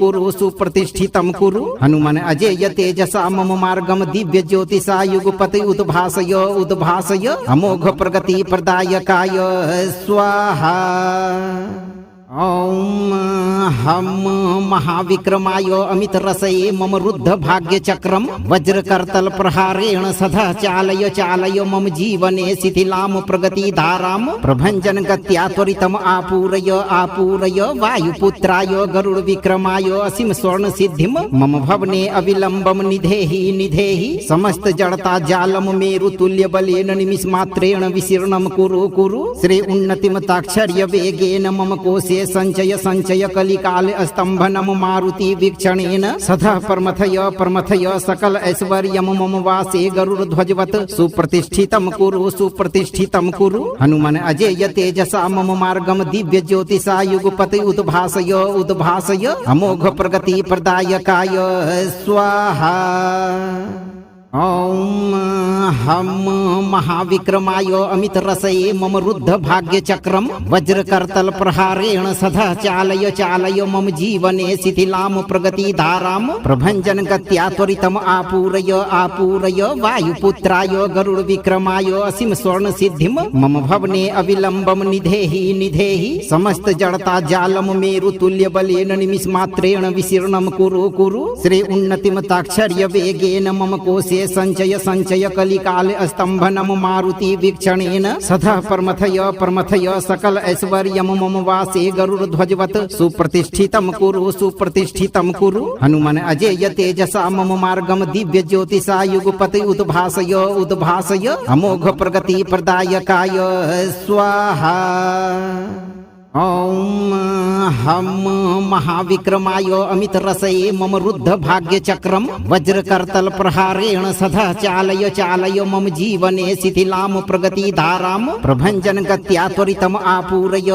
कुरु हनुमान अजेय तेजसा मम मार्गम दिव्य ज्योतिषा युगपति उद्भासय अमोघ प्रगति प्रदायकाय स्वाहा। ॐ हम महाविक्रमाय अमितरसये मम रुद्ध भाग्यचक्रं वज्रकर्तल प्रहारेण सदा चालय चालय मम जीवने शिथिलां प्रगतिधारां प्रभञ्जन गत्या त्वरितम् आपूरय आपूरय वायुपुत्राय गरुड विक्रमाय असीम स्वर्ण सिद्धिं मम भवने अविलम्बं निधेहि निधेहि समस्त जड़ता जालम मेरु तुल्य बलेन निमिषमात्रेण विशीर्णं कुरु श्री उन्नतिम ताक्षर्य वेगेन मम कोशे सञ्चय सञ्चय कलिकाल स्तम्भनं मारुति वीक्षणेन सदा प्रमथय सकल ऐश्वर्यं मम वासे गरुड़ध्वजवत् सुप्रतिष्ठितं कुरु हनुमान अजेय तेजसा मम मार्गम दिव्य ज्योतिषा युगपति उद्भासय अमोघ प्रगति प्रदायकाय स्वाहा। ॐ हम महाविक्रमाय अमित रसये मम रुद्ध भाग्य चक्रम वज्रकर्तल प्रहारेण सदा चालय मम जीवने शिथिलाम प्रगति धाराम प्रभंजन गत्या त्वरितम आपूरय वायुपुत्राय गरुड़ विक्रमाय असीम स्वर्ण सिद्धिम मम भवने अविलंबम निधेहि समस्त जड़ता जालम मेरु तुल्य बलेन निमिष मात्रेण विशीर्णम कुरु श्री उन्नतिम ताक्षर्य वेगेन मम कोशे संचय कलिकाल स्तंभनम मारुति वीक्षणेन सदा प्रमथय सकल ऐश्वर्यम मम वासे गरुड़ध्वजवत् सुप्रतिष्ठितं कुरु हनुमान अजेय तेजसा मम मार्गम दिव्य ज्योतिषा युगपति उद्भासय अमोघ प्रगति प्रदायकाय स्वाहा। ॐ हम महाविक्रमाय अमित रसये मम रुद्ध भाग्य चक्रम वज्रकर्तल प्रहारेण सदा चालय मम जीवने शिथिलाम प्रगति धाराम प्रभंजन गत्या त्वरितम आपूरय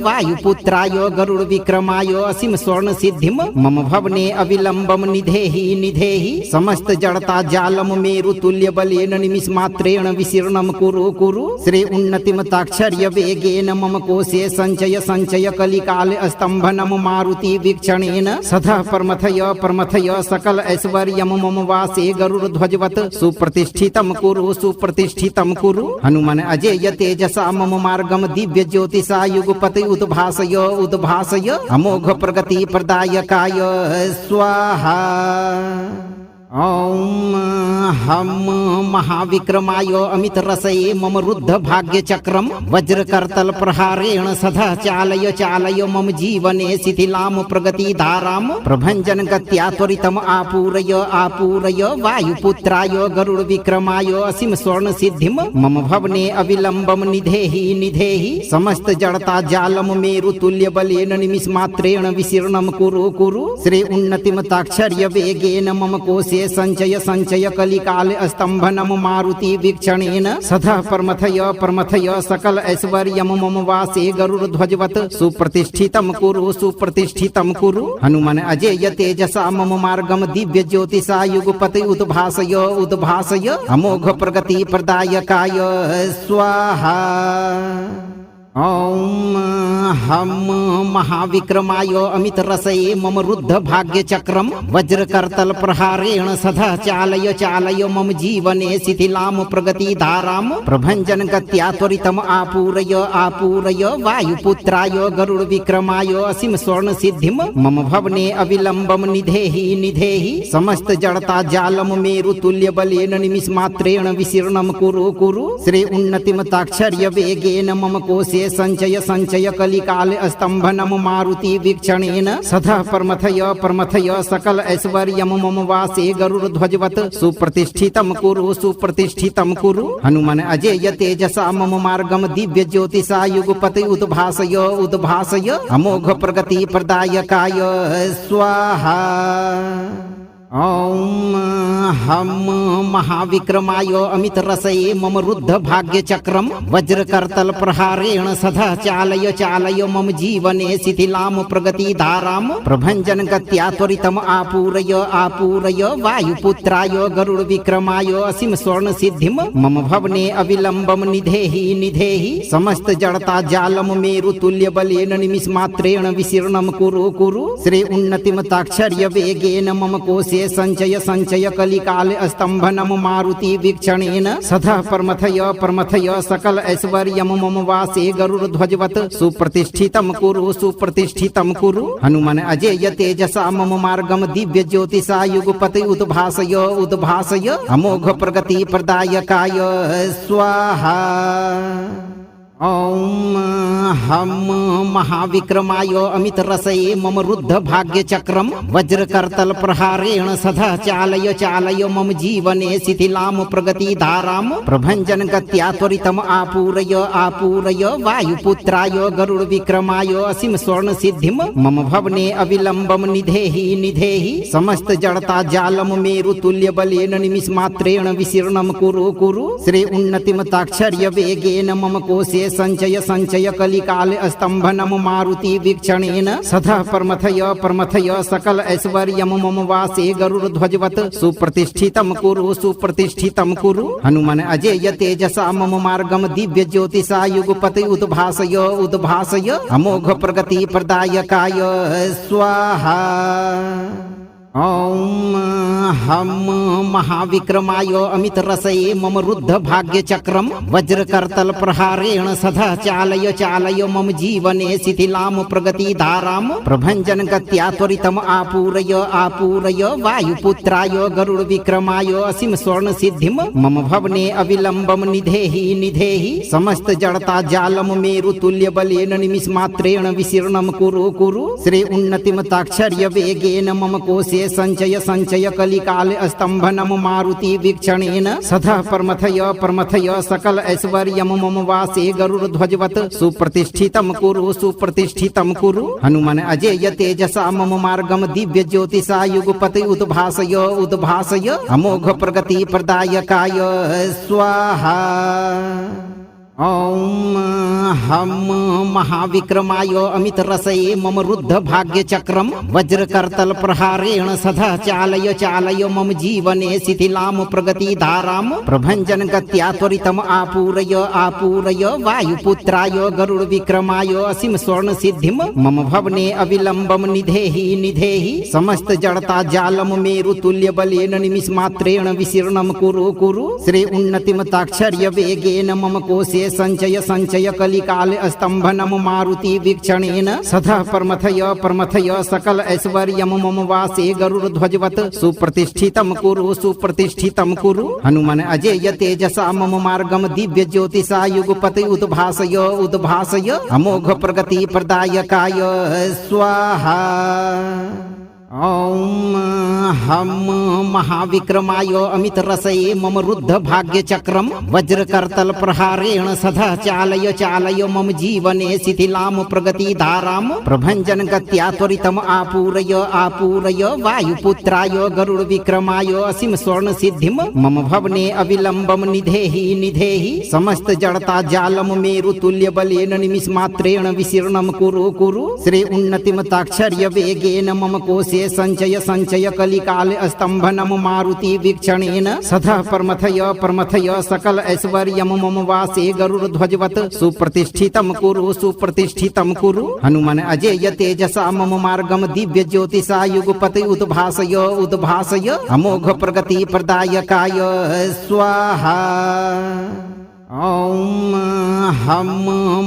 वायुपुत्राय गरुड़ विक्रमाय असीम स्वर्ण सिद्धिम मम भवने अविलंबम निधेहि समस्त जड़ता जालम मेरु तुल्य बलेन निमिष मात्रेण विशीर्णम कुरु श्री उन्नतिम ताक्षर्य वेगेन मम कोशे संचय कलिकाल स्तंभनम मारुति वीक्षणेन सदा प्रमथय सकल ऐश्वर्यम मम वासे गरुड़ध्वजवत् सुप्रतिष्ठितं कुरु हनुमान अजेय तेजसा मम मार्गम दिव्य ज्योतिषा युगपति उद्भासय अमोघ प्रगति प्रदायकाय स्वाहा। ॐ हम महाविक्रमाय अमित रसये मम रुद्ध भाग्य चक्रम वज्रकर्तल प्रहारेण सदा चालय मम जीवने शिथिलाम प्रगति धाराम प्रभंजन गत्या त्वरितम आपूरय वायुपुत्राय गरुड़ विक्रमाय असीम स्वर्ण सिद्धिम मम भवने अविलंबम निधेहि समस्त जड़ता जालम मेरु तुल्य बलेन निमिष मात्रेण विशीर्णम कुरु श्री उन्नतिम ताक्षर्य वेगेन मम कोशे संचय कलिकाल स्तंभनम मारुति वीक्षणेन सदा प्रमथय सकल ऐश्वर्यम मम वासे गरुड़ध्वजवत् सुप्रतिष्ठितं कुरु हनुमान अजेय तेजसा मम मार्गम दिव्य ज्योतिषा युगपति उद्भासय अमोघ प्रगति प्रदायकाय स्वाहा। ॐ हम महाविक्रमाय अमित रसये मम रुद्ध भाग्य चक्रम वज्रकर्तल प्रहारेण सदा चालय मम जीवने शिथिलाम प्रगति धाराम प्रभंजन गत्या त्वरितम आपूरय वायुपुत्राय गरुड़ विक्रमाय असीम स्वर्ण सिद्धिम मम भवने अविलंबम निधेहि समस्त जड़ता जालम मेरु तुल्य बलेन निमिष मात्रेण विशीर्णम कुरु श्री उन्नतिम ताक्षर्य वेगेन मम कोशे संचय कलिकाल स्तंभनम मारुति वीक्षणेन सदा प्रमथय सकल ऐश्वर्यम मम वासे गरुड़ध्वजवत् सुप्रतिष्ठितं कुरु हनुमान अजेय तेजसा मम मार्गम दिव्य ज्योतिषा युगपति उद्भासय अमोघ प्रगति प्रदायकाय स्वाहा। ॐ हम महाविक्रमाय अमित रसये मम रुद्ध भाग्य चक्रम वज्रकर्तल प्रहारेण सदा चालय मम जीवने शिथिलाम प्रगति धाराम प्रभंजन गत्या त्वरितम आपूरय वायुपुत्राय गरुड़ विक्रमाय असीम स्वर्ण सिद्धिम मम भवने अविलंबम निधेहि समस्त जड़ता जालम मेरु तुल्य बलेन निमिष मात्रेण विशीर्णम कुरु श्री उन्नतिम ताक्षर्य वेगेन मम कोशे संचय कलिकाल स्तंभनम मारुति वीक्षणेन सदा प्रमथय सकल ऐश्वर्यम मम वासे गरुड़ध्वजवत् सुप्रतिष्ठितं कुरु हनुमान अजेय तेजसा मम मार्गम दिव्य ज्योतिषा युगपति उद्भासय अमोघ प्रगति प्रदायकाय स्वाहा। ॐ हम महाविक्रमाय अमितरसये मम रुद्ध भाग्यचक्रं वज्रकर्तल प्रहारेण सदा चालय चालय मम जीवने शिथिलां प्रगतिधारां प्रभञ्जन गत्या त्वरितम् आपूरय आपूरय वायुपुत्राय गरुड विक्रमाय असीम स्वर्ण सिद्धिं मम भवने अविलम्बं निधेहि निधेहि समस्त जड़ता जालम मेरु तुल्य बलेन निमिषमात्रेण विशीर्णं कुरु कुरु श्री उन्नतिम ताक्षर्य वेगेन मम कोशे संचय संचय कलिकाल स्तंभनम मारुति वीक्षणेन सदा परमथय सकल ऐश्वर्यम मम वासे गरुड़ ध्वजवत सुप्रतिष्ठितम सुप्रतिष्ठितम कुरु हनुमान अजेय तेजसा मम मार्गम दिव्य ज्योतिषा युगपति उद्भासय उद्भासय अमोघ प्रगति प्रदायकाय स्वाहा। ॐ हम महाविक्रमाय अमितरसये मम रुद्ध भाग्यचक्रं वज्रकर्तल प्रहारेण सदा चालय चालय मम जीवने शिथिलां प्रगतिधारां प्रभञ्जन गत्या त्वरितम् आपूरय आपूरय वायुपुत्राय गरुड विक्रमाय असीम स्वर्ण सिद्धिं मम भवने अविलम्बं निधेहि निधेहि समस्त जड़ता जालम मेरु तुल्य बलेन निमिषमात्रेण विशीर्णं कुरु कुरु श्री उन्नतिम ताक्षर्य वेगेन मम कोशे संचय संचय कलिकाल स्तंभनम मारुति वीक्षणेन सदा परमथय सकल ऐश्वर्यम मम वासे गरुड़ ध्वजवत सुप्रतिष्ठितम कुरु हनुमान अजेय तेजसा मम मार्गम दिव्य ज्योतिषा युगपति उद्भासय उद्भासय अमोघ प्रगति प्रदायकाय स्वाहा। ॐ हम महाविक्रमाय अमितरसये मम रुद्ध भाग्यचक्रं वज्रकर्तल प्रहारेण सदा चालय चालय मम जीवने शिथिलां प्रगतिधारां प्रभञ्जन गत्या त्वरितम् आपूरय आपूरय वायुपुत्राय गरुड विक्रमाय असीम स्वर्ण सिद्धिं मम भवने अविलम्बं निधेहि निधेहि समस्त जड़ता जालम मेरु तुल्य बलेन निमिषमात्रेण विशीर्णं कुरु कुरु श्री उन्नतिम ताक्षर्य वेगेन मम कोशे संचय संचय कलिकाल स्तंभनम मारुति वीक्षणेन सदा परमथय सकल ऐश्वर्यम मम वासे गरुड़ ध्वजवत सुप्रतिष्ठितम कुरु हनुमान अजेय तेजसा मम मार्गम दिव्य ज्योतिषा युगपति उद्भासय उद्भासय अमोघ प्रगति प्रदायकाय स्वाहा। ॐ हम महाविक्रमाय अमितरसये मम रुद्ध भाग्यचक्रं वज्रकर्तल प्रहारेण सदा चालय चालय मम जीवने शिथिलां प्रगतिधारां प्रभञ्जन गत्या त्वरितम् आपूरय आपूरय वायुपुत्राय गरुड विक्रमाय असीम स्वर्ण सिद्धिं मम भवने अविलम्बं निधेहि निधेहि समस्त जड़ता जालम मेरु तुल्य बलेन निमिषमात्रेण विशीर्णं कुरु कुरु श्री उन्नतिम ताक्षर्य वेगेन मम कोशे संचय संचय कलिकाल स्तंभनम मारुति वीक्षणेन सदा परमथय सकल ऐश्वर्यम मम वासे गरुड़ ध्वजवत सुप्रतिष्ठितम कुरु हनुमान अजेय तेजसा मम मार्गम दिव्य ज्योतिषा युगपति उद्भासय उद्भासय अमोघ प्रगति प्रदायकाय स्वाहा। ॐ हम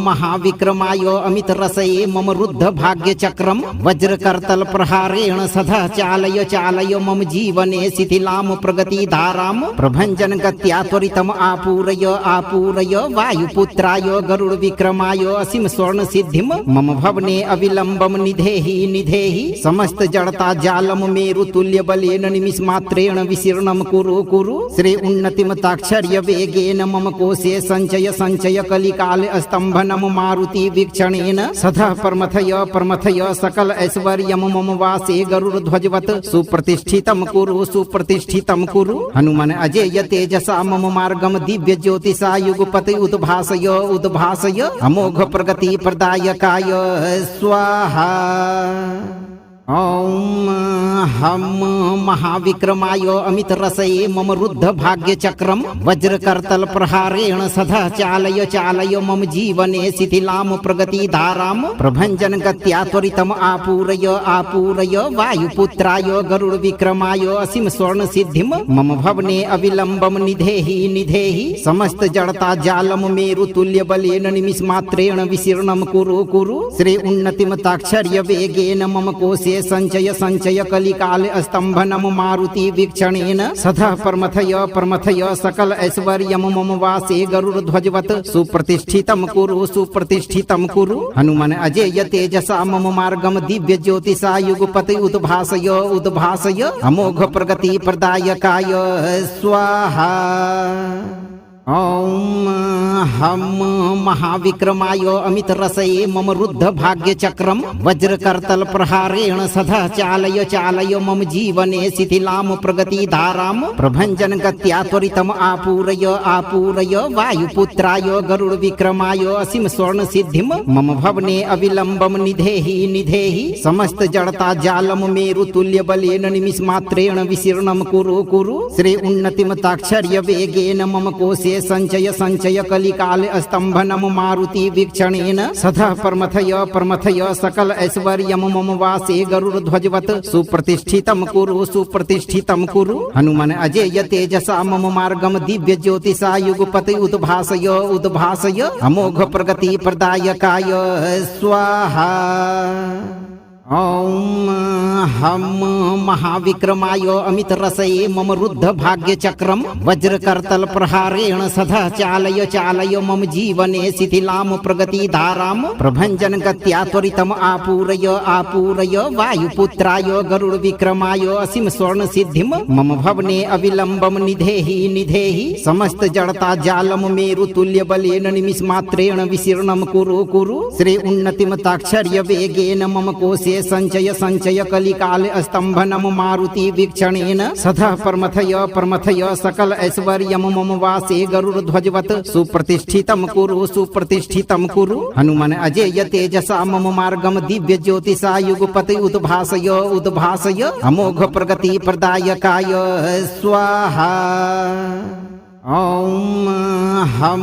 महाविक्रमाय अमितरसये मम रुद्ध भाग्यचक्रं वज्रकर्तल प्रहारेण सदा चालय चालय मम जीवने शिथिलां प्रगतिधारां प्रभञ्जन गत्या त्वरितम् आपूरय आपूरय वायुपुत्राय गरुड विक्रमाय असीम स्वर्ण सिद्धिं मम भवने अविलम्बं निधेहि निधेहि समस्त जड़ता जालम मेरु तुल्य बलेन निमिषमात्रेण विशीर्णं कुरु कुरु श्री उन्नतिम ताक्षर्य वेगेन मम कोशे संचय संचय कलिकाल स्तंभनम मारुति वीक्षणेन सदा परमथय सकल ऐश्वर्यम मम वासे गरुड़ ध्वजवत सुप्रतिष्ठितम कुरु हनुमान अजेय तेजसा मम मार्गम दिव्य ज्योतिषा युगपति उद्भासय उद्भासय अमोघ प्रगति प्रदायकाय स्वाहा। ॐ हम महाविक्रमाय अमितरसये मम रुद्ध भाग्यचक्रं वज्रकर्तल प्रहारेण सदा चालय चालय मम जीवने शिथिलां प्रगतिधारां प्रभञ्जन गत्या त्वरितम् आपूरय आपूरय वायुपुत्राय गरुड विक्रमाय असीम स्वर्ण सिद्धिं मम भवने अविलम्बं निधेहि निधेहि समस्त जड़ता जालम मेरु तुल्य बलेन निमिषमात्रेण विशीर्णं कुरु कुरु श्री उन्नतिम ताक्षर्य वेगेन मम कोशे कोशे संचय संचय कलिकाल स्तंभनम मारुति वीक्षणेन सदा प्रमथय सकल ऐश्वर्यम मम वासे गरुड़ ध्वजवत सुप्रतिष्ठितम सुप्रतिष्ठितम कुरु। हनुमान अजेय तेजसा मम मार्गम दिव्य ज्योतिषा युगपति उद्भासय अमोघ प्रगति प्रदायकाय स्वाहा। ओम हम महाविक्रमाय अमित रसये मम रुद्ध भाग्य चक्रम वज्रकर्तल प्रहारेण सदा चालय मम जीवने शिथिलाम प्रगति धाराम प्रभंजन गत्या त्वरितम आपूरय वायुपुत्राय गरुड़ विक्रमाय असीम स्वर्ण सिद्धिम मम भवने अविलंबम निधेहि समस्त जड़ता जालम मेरु तुल्य बलेन निमिष मात्रेण विशीर्णम कुरु श्री उन्नतिम ताक्षर्य वेगेन मम कोशे संचय कलिकाल स्तंभनम मारुति वीक्षणेन सदा प्रमथय सकल ऐश्वर्यम मम वासे गरुड़ ध्वजवत सुप्रतिष्ठितम कुरु। हनुमान अजेय तेजसा मम मार्गम दिव्य ज्योतिषा युगपति उद्भासय अमोघ प्रगति प्रदायकाय स्वाहा। ओम हम महाविक्रमाय अमित रसये मम रुद्ध भाग्य चक्रम वज्रकर्तल प्रहारेण सदा चालय मम जीवने शिथिलाम प्रगति धाराम प्रभंजन गत्या त्वरितम आपूरय वायुपुत्राय गरुड़ विक्रमाय असीम स्वर्ण सिद्धिम मम भवने अविलंबम निधेहि समस्त जड़ता जालम मेरु तुल्य बलेन निमिष मात्रेण विशीर्णम कुरु श्री उन्नतिम ताक्षर्य वेगेन मम कोशे संचय कलिकाल स्तंभनम मारुति वीक्षणेन सदा प्रमथय सकल ऐश्वर्यम मम वासे गरुड़ ध्वजवत सुप्रतिष्ठितम कुरु। हनुमान अजेय तेजसा मम मार्गम दिव्य ज्योतिषा युगपति उद्भासय अमोघ प्रगति प्रदायकाय स्वाहा। ओम हम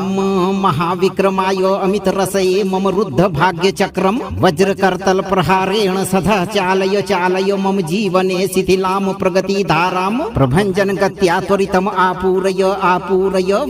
महाविक्रमाय अमित रसये मम रुद्ध भाग्य चक्रम वज्रकर्तल प्रहारेण सदा चालय मम जीवने शिथिलाम प्रगति धाराम प्रभंजन गत्या त्वरितम आपूरय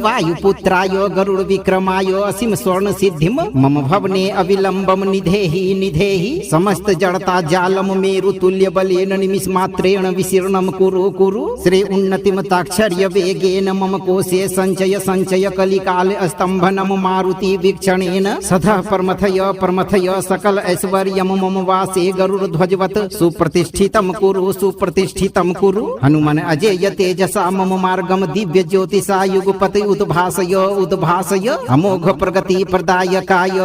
वायुपुत्राय गरुड़ विक्रमाय असीम स्वर्ण सिद्धिम मम भवने अविलंबम निधेहि समस्त जड़ता जालम मेरु तुल्य बलेन निमिष मात्रेण विशीर्णम कुरु श्री उन्नतिम ताक्षर्य वेगेन मम कोशे संचय कलिकाल स्तंभनम मारुति वीक्षणेन सदा प्रमथय सकल ऐश्वर्यम मम वासे गरुड़ ध्वजवत सुप्रतिष्ठितम कुरु। हनुमान अजेय तेजसा मम मार्गम दिव्य ज्योतिषा युगपति उद्भासय अमोघ प्रगति प्रदायकाय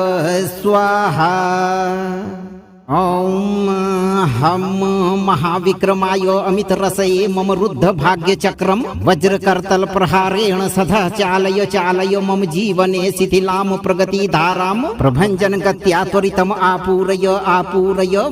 स्वाहा। ओम हम महाविक्रमाय अमित रसये मम रुद्ध भाग्य चक्रम वज्रकर्तल प्रहारेण सदा चालय मम जीवने शिथिलाम प्रगति धाराम प्रभंजन गत्या त्वरितम आपूरय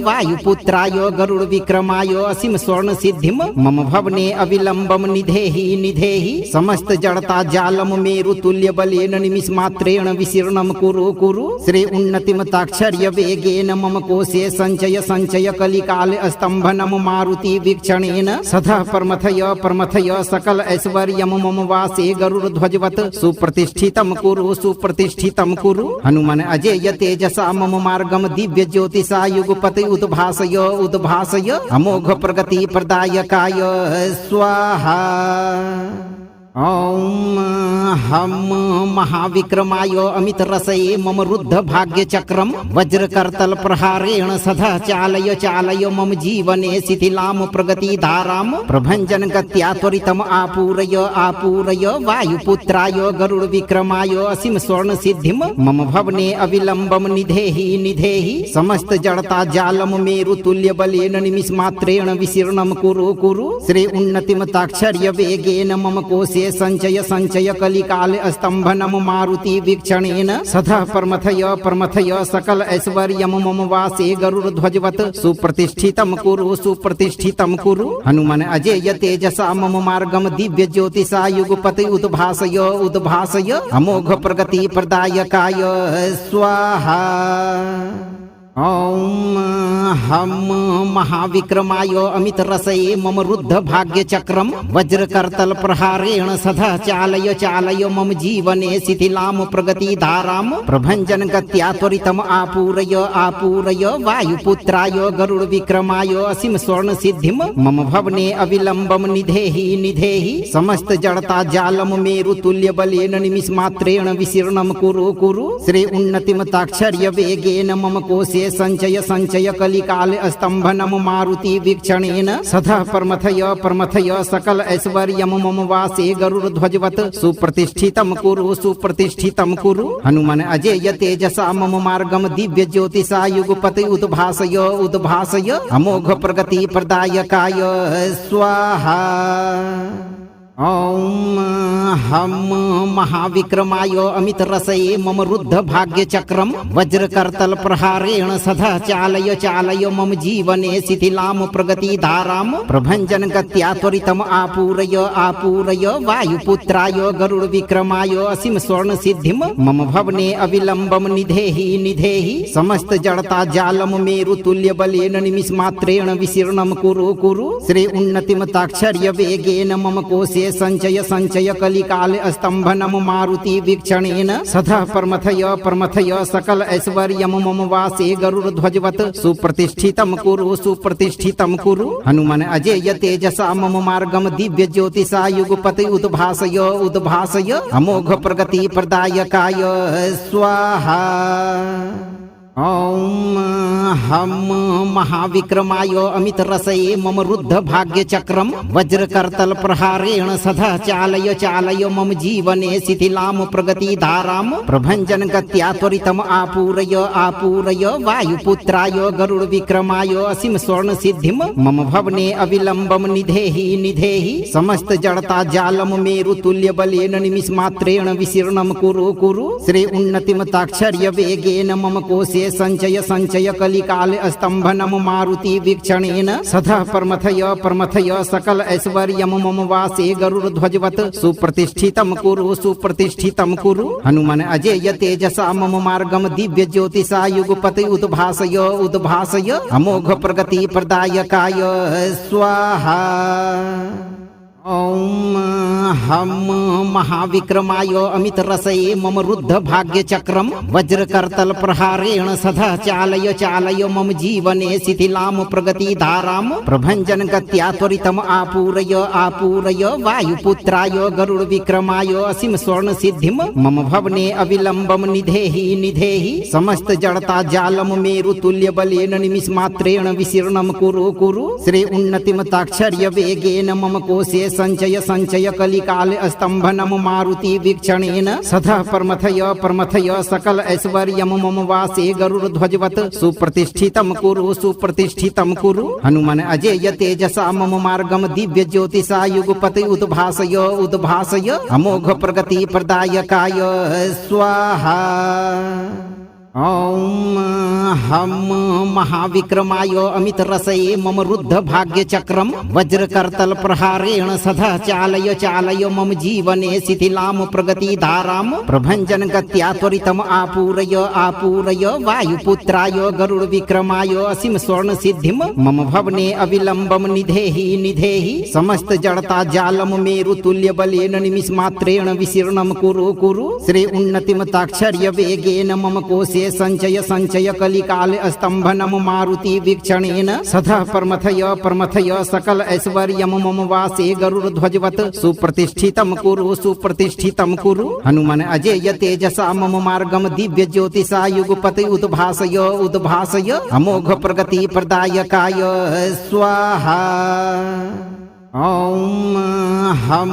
वायुपुत्राय गरुड़ विक्रमाय असीम स्वर्ण सिद्धिम मम भवने अविलंबम निधेहि समस्त जड़ता जालम मेरु तुल्य बलेन निमिष मात्रेण विशीर्णम कुरु श्री उन्नतिम ताक्षर्य वेगेन मम कोशे संचय कलिकाल स्तंभनम मारुति वीक्षणेन सदा प्रमथय सकल ऐश्वर्यम मम वासे गरुड़ ध्वजवत सुप्रतिष्ठितम कुरु। हनुमान अजेय तेजसा मम मार्गम दिव्य ज्योतिषा युगपति उद्भासय अमोघ प्रगति प्रदायकाय स्वाहा। ओम हम महाविक्रमाय अमित रसये मम रुद्ध भाग्य चक्रम वज्रकर्तल प्रहारेण सदा चालय मम जीवने शिथिलाम प्रगति धाराम प्रभंजन गत्या त्वरितम आपूरय वायुपुत्राय गरुड़ विक्रमाय असीम स्वर्ण सिद्धिम मम भवने अविलंबम निधेहि समस्त जड़ता जालम मेरु तुल्य बलेन निमिष मात्रेण विशीर्णम कुरु श्री उन्नतिम ताक्षर्य वेगेन मम कोशे संचय कलिकाल स्तंभनम मारुति वीक्षणेन सदा प्रमथय सकल ऐश्वर्यम मम वासे गरुड़ ध्वजवत सुप्रतिष्ठितम कुरु। हनुमान अजेय तेजसा मम मार्गम दिव्य ज्योतिषा युगपति उद्भासय अमोघ प्रगति प्रदायकाय स्वाहा। ॐ हम महाविक्रमाय अमितरसये मम रुद्ध भाग्यचक्रं वज्रकर्तल प्रहारेण सदा चालय चालय मम जीवने शिथिलां प्रगतिधारां प्रभञ्जन गत्या त्वरितम् आपूरय आपूरय वायुपुत्राय गरुड विक्रमाय असीम स्वर्ण सिद्धिं मम भवने अविलंबं निधेहि निधेहि समस्त जड़ता जालम मेरु तुल्य बलेन निमिष मात्रेण विशीर्णं कुरु कुरु श्री उन्नतिम ताक्षर्य वेगेन मम कोशे संचय संचय कलिकाल स्तंभनम मारुति वीक्षणेन सदा परमथय सकल ऐश्वर्यम मम वासे गरुड़ ध्वजवत सुप्रतिष्ठितम सुप्रतिष्ठितम कुरु हनुमान अजेय तेजसा मम मार्गम दिव्य ज्योतिषा युगपति उद्भासय उद्भासय अमोघ प्रगति प्रदायकाय स्वाहा। ॐ हम महाविक्रमाय अमितरसये मम रुद्ध भाग्यचक्रं वज्रकर्तल प्रहारेण सदा चालय चालय मम जीवने शिथिलां प्रगतिधारां प्रभञ्जन गत्या त्वरितम् आपूरय आपूरय वायुपुत्राय गरुड विक्रमाय असीम स्वर्ण सिद्धिं मम भवने अविलंबं निधेहि निधेहि समस्त जड़ता जालम मेरु तुल्य बलेन निमिष मात्रेण विशीर्णं कुरु कुरु श्री उन्नतिम ताक्षर्य वेगेन मम कोशे संचय संचय कलिकाल स्तंभनम मारुति वीक्षणेन सदा परमथय सकल ऐश्वर्यम मम वासे गरुड़ ध्वजवत सुप्रतिष्ठितम कुरु हनुमान अजेय तेजसा मम मार्गम दिव्य ज्योतिषा युगपति उद्भासय उद्भासय अमोघ प्रगति प्रदायकाय स्वाहा। ॐ हम महाविक्रमाय अमितरसये मम रुद्ध भाग्यचक्रं वज्रकर्तल प्रहारेण सदा चालय चालय मम जीवने शिथिलां प्रगतिधारां प्रभञ्जन गत्या त्वरितम् आपूरय आपूरय वायुपुत्राय गरुड विक्रमाय असीम स्वर्ण सिद्धिं मम भवने अविलंबं निधेहि निधेहि समस्त जड़ता जालम मेरु तुल्य बलेन निमिष मात्रेण विशीर्णं कुरु कुरु श्री उन्नतिम ताक्षर्य वेगेन मम कोशे संचय संचय कलिकाल स्तंभनम मारुति वीक्षणेन सदा परमथय सकल ऐश्वर्यम मम वासे गरुड़ ध्वजवत सुप्रतिष्ठितम कुरु हनुमान अजेय तेजसा मम मार्गम दिव्य ज्योतिषा युगपति उद्भासय उद्भासय अमोघ प्रगति प्रदायकाय स्वाहा। ॐ हम महाविक्रमाय अमितरसये मम रुद्ध भाग्यचक्रं वज्रकर्तल प्रहारेण सदा चालय चालय मम जीवने शिथिलां प्रगतिधारां प्रभञ्जन गत्या त्वरितम् आपूरय आपूरय वायुपुत्राय गरुड विक्रमाय असीम स्वर्ण सिद्धिं मम भवने अविलंबं निधेहि निधेहि समस्त जड़ता जालम मेरु तुल्य बलेन निमिष मात्रेण विशीर्णं कुरु कुरु श्री उन्नतिम ताक्षर्य वेगेन मम कोशे संचय संचय कलिकाल स्तंभनम मारुति वीक्षणेन सदा परमथय सकल ऐश्वर्यम मम वासे गरुड़ ध्वजवत सुप्रतिष्ठितम कुरु हनुमान अजेय तेजसा मम मार्गम दिव्य ज्योतिषा युगपति उद्भासय उद्भासय अमोघ प्रगति प्रदायकाय स्वाहा। ॐ हम महाविक्रमाय अमितरसये मम रुद्ध भाग्यचक्रं वज्रकर्तल प्रहारेण सदा चालय चालय मम जीवने शिथिलां प्रगतिधारां प्रभञ्जन गत्या त्वरितम् आपूरय आपूरय वायुपुत्राय गरुड विक्रमाय असीम स्वर्ण सिद्धिं मम भवने अविलंबं निधेहि निधेहि समस्त जड़ता जालम मेरु तुल्य बलेन निमिष मात्रेण विशीर्णं कुरु कुरु श्री उन्नतिम ताक्षर्य वेगेन मम कोशे संचय संचय कलिकाल स्तंभनम मारुति वीक्षणेन सदा परमथय सकल ऐश्वर्यम मम वासे गरुड़ ध्वजवत सुप्रतिष्ठितम कुरु हनुमान अजेय तेजसा मम मार्गम दिव्य ज्योतिषा युगपति उद्भासय उद्भासय अमोघ प्रगति प्रदायकाय स्वाहा। ॐ हम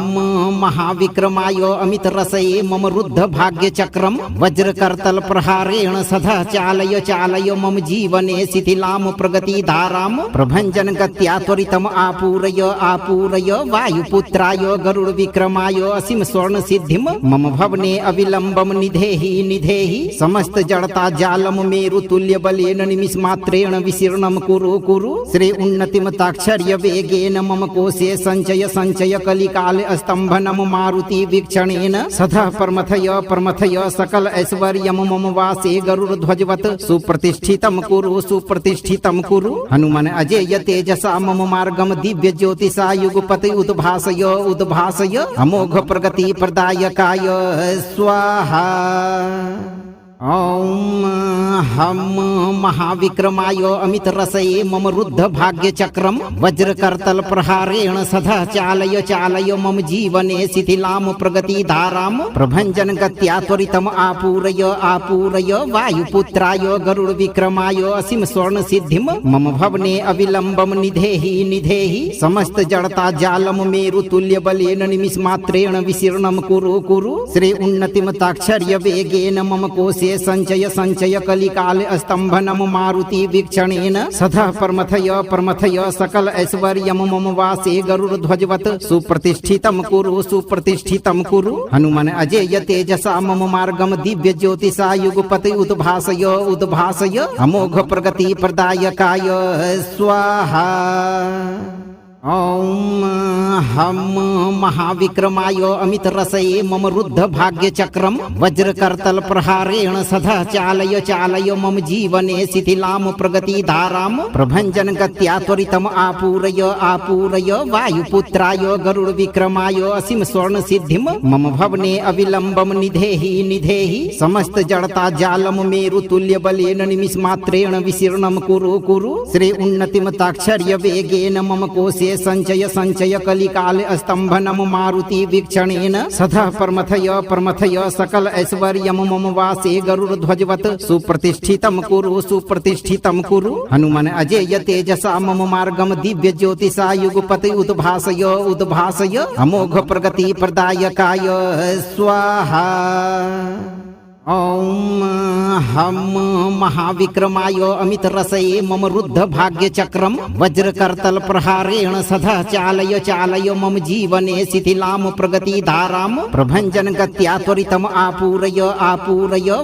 महाविक्रमाय अमितरसये मम रुद्ध भाग्यचक्रं वज्रकर्तल प्रहारेण सदा चालय चालय मम जीवने शिथिलां प्रगतिधारां प्रभञ्जन गत्या त्वरितम् आपूरय आपूरय वायुपुत्राय गरुड विक्रमाय असीम स्वर्ण सिद्धिं मम भवने अविलंबं निधेहि निधेहि समस्त जड़ता जालम मेरु तुल्य बलेन निमिष मात्रेण विशीर्णं कुरु कुरु श्री उन्नतिम ताक्षर्य वेगेन मम कोशे संचय संचय कलिकाल स्तंभनम स्तंभनम मारुति वीक्षणेन सदा प्रमथय सकल ऐश्वर्यम मम वासे गरुड़ध्वजवत् सुप्रतिष्ठितं कुरु हनुमान अजेय तेजसा मम मार्गम दिव्य ज्योतिषा युगपति उद्भासय अमोघ प्रगति प्रदायकाय स्वाहा। ओम हम महाविक्रमाय अमित रसये मम रुद्ध भाग्य चक्रम वज्रकर्तल प्रहारेण सदा चालय मम जीवने शिथिलाम प्रगति धाराम प्रभंजन गत्या त्वरितम आपूरय वायुपुत्राय गरुड़ विक्रमाय असीम स्वर्ण सिद्धिम मम भवने अविलंबम निधेहि समस्त जड़ता जालम मेरु तुल्य बलेन निमिष मात्रेण विशीर्णम कुरु श्री उन्नतिम ताक्षर्य वेगेन मम कोशे संचय कलिकाल स्तंभनम मारुति वीक्षणेन सदा प्रमथय सकल ऐश्वर्यम मम वासे गरुड़ध्वजवत् सुप्रतिष्ठितं कुरु हनुमान अजेय तेजसा मम मार्गम दिव्य ज्योतिषा युगपति उद्भासय अमोघ प्रगति प्रदायकाय स्वाहा। ओम हम महाविक्रमाय अमित रसये मम रुद्ध भाग्य चक्रम वज्रकर्तल प्रहारेण सदा चालय मम जीवने शिथिलाम प्रगति धाराम प्रभंजन गत्या त्वरितम आपूरय वायुपुत्राय गरुड़ विक्रमाय असीम स्वर्ण सिद्धिम मम भवने अविलंबम निधेहि समस्त जड़ता जालम मेरु तुल्य बलेन निमिष मात्रेण विशीर्णम कुरु श्री उन्नतिम ताक्षर्य वेगेन मम कोशे संचय कलिकाल स्तंभनम मारुति वीक्षणेन सदा प्रमथय सकल ऐश्वर्यम मम वासे गरुड़ध्वजवत् सुप्रतिष्ठितं कुरु हनुमान अजेय तेजसा मम मार्गम दिव्य ज्योतिषा युगपति उद्भासय अमोघ प्रगति प्रदायकाय स्वाहा। ओम हम महाविक्रमाय अमित रसये मम रुद्ध भाग्य चक्रम वज्रकर्तल प्रहारेण सदा चालय मम जीवने शिथिलाम प्रगति धाराम प्रभंजन गत्या त्वरितम आपूरय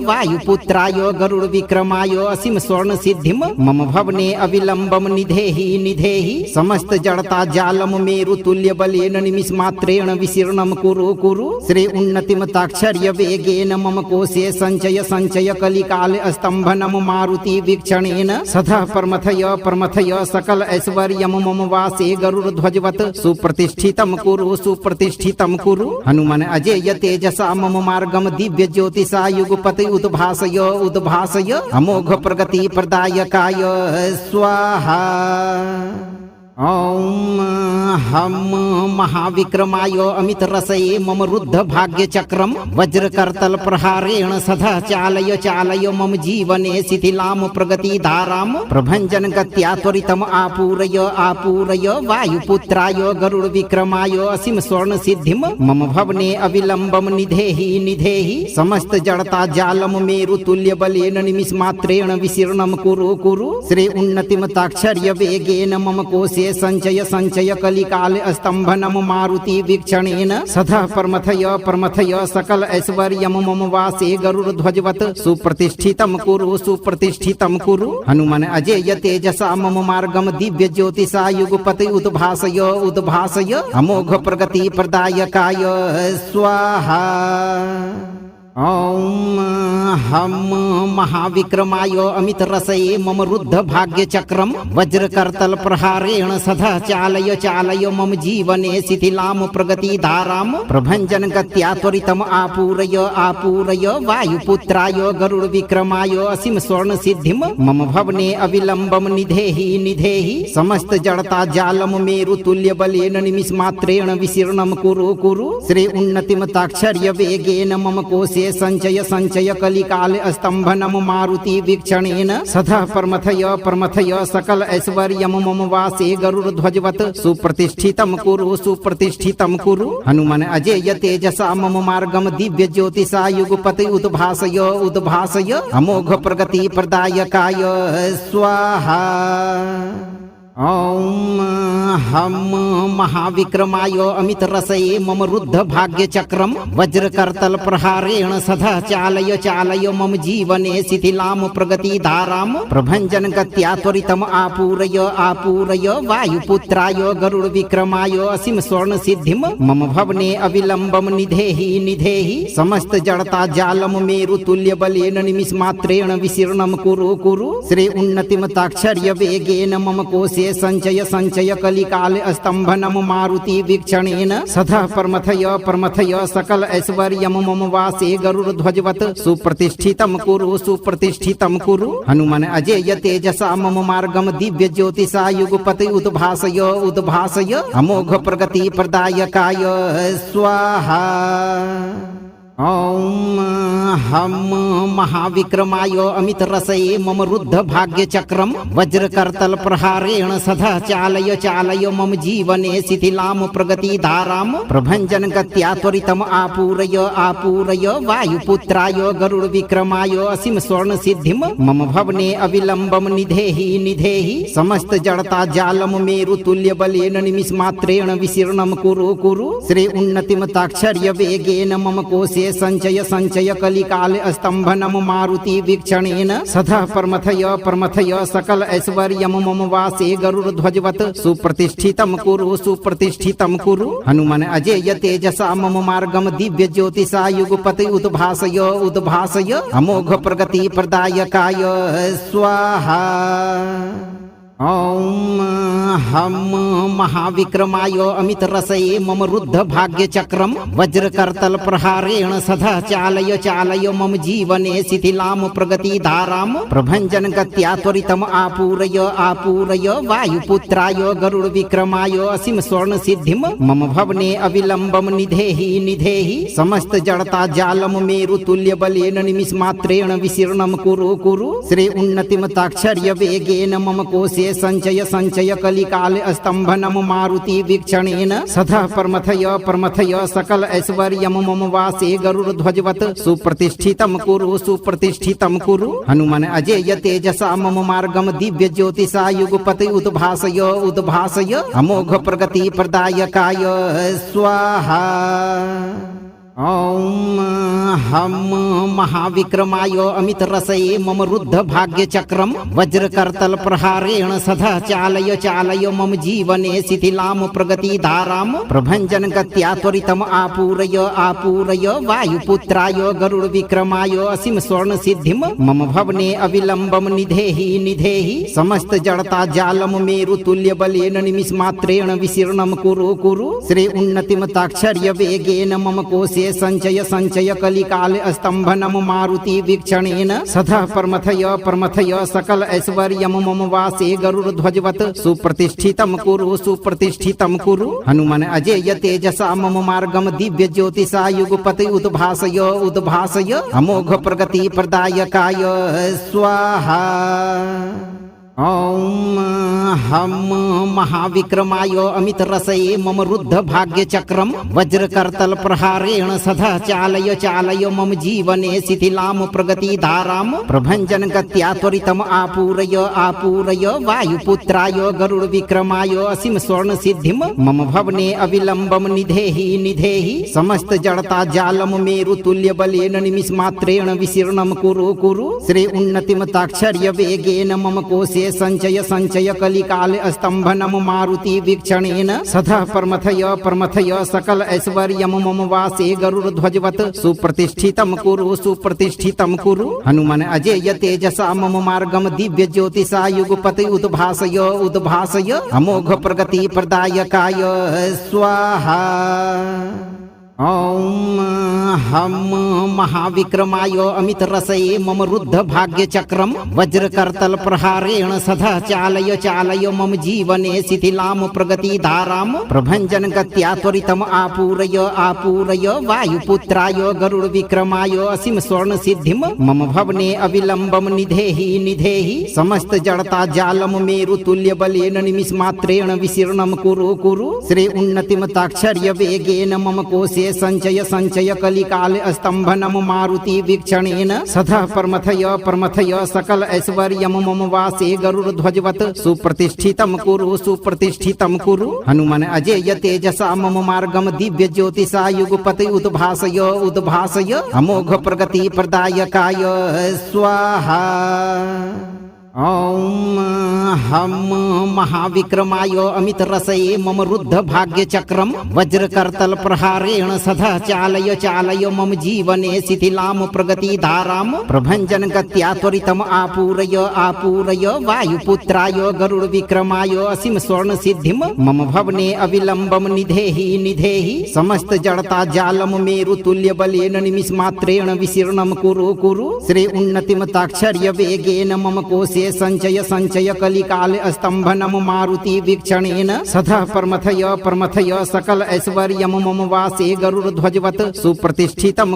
वायुपुत्राय गरुड़ विक्रमाय असीम स्वर्ण सिद्धिम मम भवने अविलंबम निधेहि समस्त जड़ता जालम मेरु तुल्य बलेन निमिष मात्रेण विशीर्णम कुरु श्री उन्नतिम ताक्षर्य वेगेन मम कोशे संचय कलिकाल स्तंभनम मारुति वीक्षणेन सदा प्रमथय सकल ऐश्वर्यम मम वासे गरुड़ध्वजवत् सुप्रतिष्ठितं कुरु हनुमान अजेय तेजसा मम मार्गम दिव्य ज्योतिषा युगपति उद्भासय अमोघ प्रगति प्रदायकाय स्वाहा। ओम हम महाविक्रमाय अमित रसये मम रुद्ध भाग्य चक्रम वज्रकर्तल प्रहारेण सदा चालय मम जीवने शिथिलाम प्रगति धाराम प्रभंजन गत्या त्वरितम आपूरय वायुपुत्राय गरुड़ विक्रमाय असीम स्वर्ण सिद्धिम मम भवने अविलंबम निधेहि समस्त जड़ता जालम मेरु तुल्य बलेन निमिष मात्रेण विशीर्णम कुरु श्री उन्नतिम ताक्षर्य वेगेन मम कोशे संचय कलिकाल स्तंभनम मारुति वीक्षणेन सदा प्रमथय सकल ऐश्वर्यम मम वासे गरुड़ध्वजवत् सुप्रतिष्ठितं कुरु हनुमान अजेय तेजसा मम मार्गम दिव्य ज्योतिषा युगपति उद्भासय अमोघ प्रगति प्रदायकाय स्वाहा। ओम हम महाविक्रमाय अमित रसये मम रुद्ध भाग्य चक्रम वज्रकर्तल प्रहारेण सदा चालय मम जीवने शिथिलाम प्रगति धाराम प्रभंजन गत्या त्वरितम आपूरय वायुपुत्राय गरुड़ विक्रमाय असीम स्वर्ण सिद्धिम मम भवने अविलंबम निधेहि समस्त जड़ता जालम मेरु तुल्य बलेन निमिष मात्रेण विशीर्णम कुरु श्री उन्नतिम ताक्षर्य वेगेन मम कोशे संचय कलिकाल स्तंभनम मारुति वीक्षणेन सदा प्रमथय सकल ऐश्वर्यम मम वासे गरुड़ध्वजवत् सुप्रतिष्ठितं कुरु हनुमान अजेय तेजसा मम मार्गम दिव्य ज्योतिषा युगपति उद्भासय अमोघ प्रगति प्रदायकाय स्वाहा। ॐ हम महाविक्रमाय अमितरसये मम रुद्ध भाग्यचक्रं वज्रकर्तल प्रहारेण सदा चालय चालय मम जीवने शिथिलां प्रगतिधारां प्रभञ्जन गत्या त्वरितम् आपूरय आपूरय वायुपुत्राय गरुड विक्रमाय असीम स्वर्ण सिद्धिं मम भवने अविलंबं निधेहि निधेहि समस्त जड़ता जालम मेरु तुल्य बलेन निमिष मात्रेण विशीर्णं कुरु कुरु श्री उन्नतिम ताक्षर्य वेगेन मम कोशे संचय संचय कलिकाल स्तंभनम मारुति वीक्षणेन सदा परमथय सकल ऐश्वर्यम मम वासे गरुड़ ध्वजवत सुप्रतिष्ठितम सुप्रतिष्ठितम कुरु हनुमान अजेय तेजसा मम मार्गम दिव्य ज्योतिषा युगपति उद्भासय उद्भासय अमोघ प्रगति प्रदायकाय स्वाहा। ॐ हम महाविक्रमाय अमितरसये मम रुद्ध भाग्यचक्रं वज्रकर्तल प्रहारेण सदा चालय चालय मम जीवने शिथिलां प्रगतिधारां प्रभञ्जन गत्या त्वरितम् आपूरय आपूरय वायुपुत्राय गरुड विक्रमाय असीम स्वर्ण सिद्धिं मम भवने अविलंबं निधेहि निधेहि समस्त जड़ता जालम मेरु तुल्य बलेन निमिष मात्रेण विशीर्णं कुरु कुरु श्री उन्नतिम ताक्षर्य वेगेन मम कोशे संचय संचय कलिकाल स्तंभनम मारुति वीक्षणेन सदा परमथय सकल ऐश्वर्यम मम वासे गरुड़ ध्वजवत सुप्रतिष्ठितम कुरु हनुमान अजेय तेजसा मम मार्गम दिव्य ज्योतिषा युगपति उद्भासय उद्भासय अमोघ प्रगति प्रदायकाय स्वाहा। ॐ हम महाविक्रमाय अमितरसये मम रुद्ध भाग्यचक्रं वज्रकर्तल प्रहारेण सदा चालय चालय मम जीवने शिथिलां प्रगतिधारां प्रभञ्जन गत्या त्वरितम् आपूरय आपूरय वायुपुत्राय गरुड विक्रमाय असीम स्वर्ण सिद्धिं मम भवने अविलंबं निधेहि निधेहि समस्त जड़ता जालम मेरु तुल्य बलेन निमिष मात्रेण विशीर्णं कुरु कुरु श्री उन्नतिम ताक्षर्य वेगेन मम कोशे संचय संचय कलिकाल स्तंभनम मारुति वीक्षणेन सदा परमथय सकल ऐश्वर्यम मम वासे गरुड़ ध्वजवत सुप्रतिष्ठितम कुरु हनुमान अजेय तेजसा मम मार्गम दिव्य ज्योतिषा युगपति उद्भासय उद्भासय अमोघ प्रगति प्रदायकाय स्वाहा। ॐ हम महाविक्रमाय अमितरसये मम रुद्ध भाग्यचक्रं वज्रकर्तल प्रहारेण सदा चालय चालय मम जीवने शिथिलां प्रगतिधारां प्रभञ्जन गत्या त्वरितम् आपूरय आपूरय वायुपुत्राय गरुड विक्रमाय असीम स्वर्ण सिद्धिं मम भवने अविलंबं निधेहि निधेहि समस्त जड़ता जालम मेरु तुल्य बलेन निमिष मात्रेण विशीर्णं कुरु कुरु श्री उन्नतिम ताक्षर्य वेगेन मम कोशे संचय संचय कलिकाल स्तंभनम मारुति वीक्षणेन सदा परमथय सकल ऐश्वर्यम मम वासे गरुड़ ध्वजवत सुप्रतिष्ठितम कुरु हनुमान अजेय तेजसा मम मार्गम दिव्य ज्योतिषा युगपति उद्भासय उद्भासय अमोघ प्रगति प्रदायकाय स्वाहा। ॐ हम महाविक्रमाय अमितरसये मम रुद्ध भाग्यचक्रं वज्रकर्तल प्रहारेण सदा चालय चालय मम जीवने शिथिलां प्रगतिधारां प्रभञ्जन गत्या त्वरितम् आपूरय आपूरय वायुपुत्राय गरुड विक्रमाय असीम स्वर्ण सिद्धिं मम भवने अविलंबं निधेहि निधेहि समस्त जड़ता जालम मेरु तुल्य बलेन निमिष मात्रेण विशीर्णं कुरु कुरु श्री उन्नतिम ताक्षर्य वेगेन मम कोशे संचय संचय कलिकाल स्तंभनम मारुति वीक्षणेन सदा परमथय सकल ऐश्वर्यम मम वासे गरुड़ ध्वजवत सुप्रतिष्ठितम कुरु हनुमान अजेय तेजसा मम मार्गम दिव्य ज्योतिषा युगपति उद्भासय उद्भासय अमोघ प्रगति प्रदायकाय स्वाहा। ॐ हम महाविक्रमाय अमितरसये मम रुद्ध भाग्यचक्रं वज्रकर्तल प्रहारेण सदा चालय चालय मम जीवने शिथिलां प्रगतिधारां प्रभञ्जन गत्या त्वरितम् आपूरय आपूरय वायुपुत्राय गरुड विक्रमाय असीम स्वर्ण सिद्धिं मम भवने अविलंबं निधेहि निधेहि समस्त जड़ता जालम मेरु तुल्य बलेन निमिष मात्रेण विशीर्णं कुरु कुरु श्री उन्नतिम ताक्षर्य वेगेन मम कोशे संचय संचय कलिकाल स्तंभन स्तंभनम मारुति वीक्षणेन सदा प्रमथय सकल ऐश्वर्यम मम वासे गरुड़ध्वजवत् सुप्रतिष्ठितं कुरु हनुमान अजेय तेजसा मम मार्गम दिव्य ज्योतिषा युगपति उद्भासय अमोघ प्रगति प्रदायकाय स्वाहा। ओम हम महाविक्रमाय अमित रसये मम रुद्ध भाग्य चक्रम वज्रकर्तल प्रहारेण सदा चालय मम जीवने शिथिलाम प्रगति धाराम प्रभंजन गत्या त्वरितम आपूरय वायुपुत्राय गरुड़ विक्रमाय असीम स्वर्ण सिद्धिम मम भवने अविलंबम निधेहि समस्त जड़ता जालम मेरु तुल्य बलेन निमिष मात्रेण विशीर्णम कुरु श्री उन्नतिम ताक्षर्य वेगेन मम कोशे संचय कलिकाल स्तंभनम मारुति वीक्षणेन सदा प्रमथय सकल ऐश्वर्यम मम वासे गरुड़ध्वजवत् सुप्रतिष्ठितं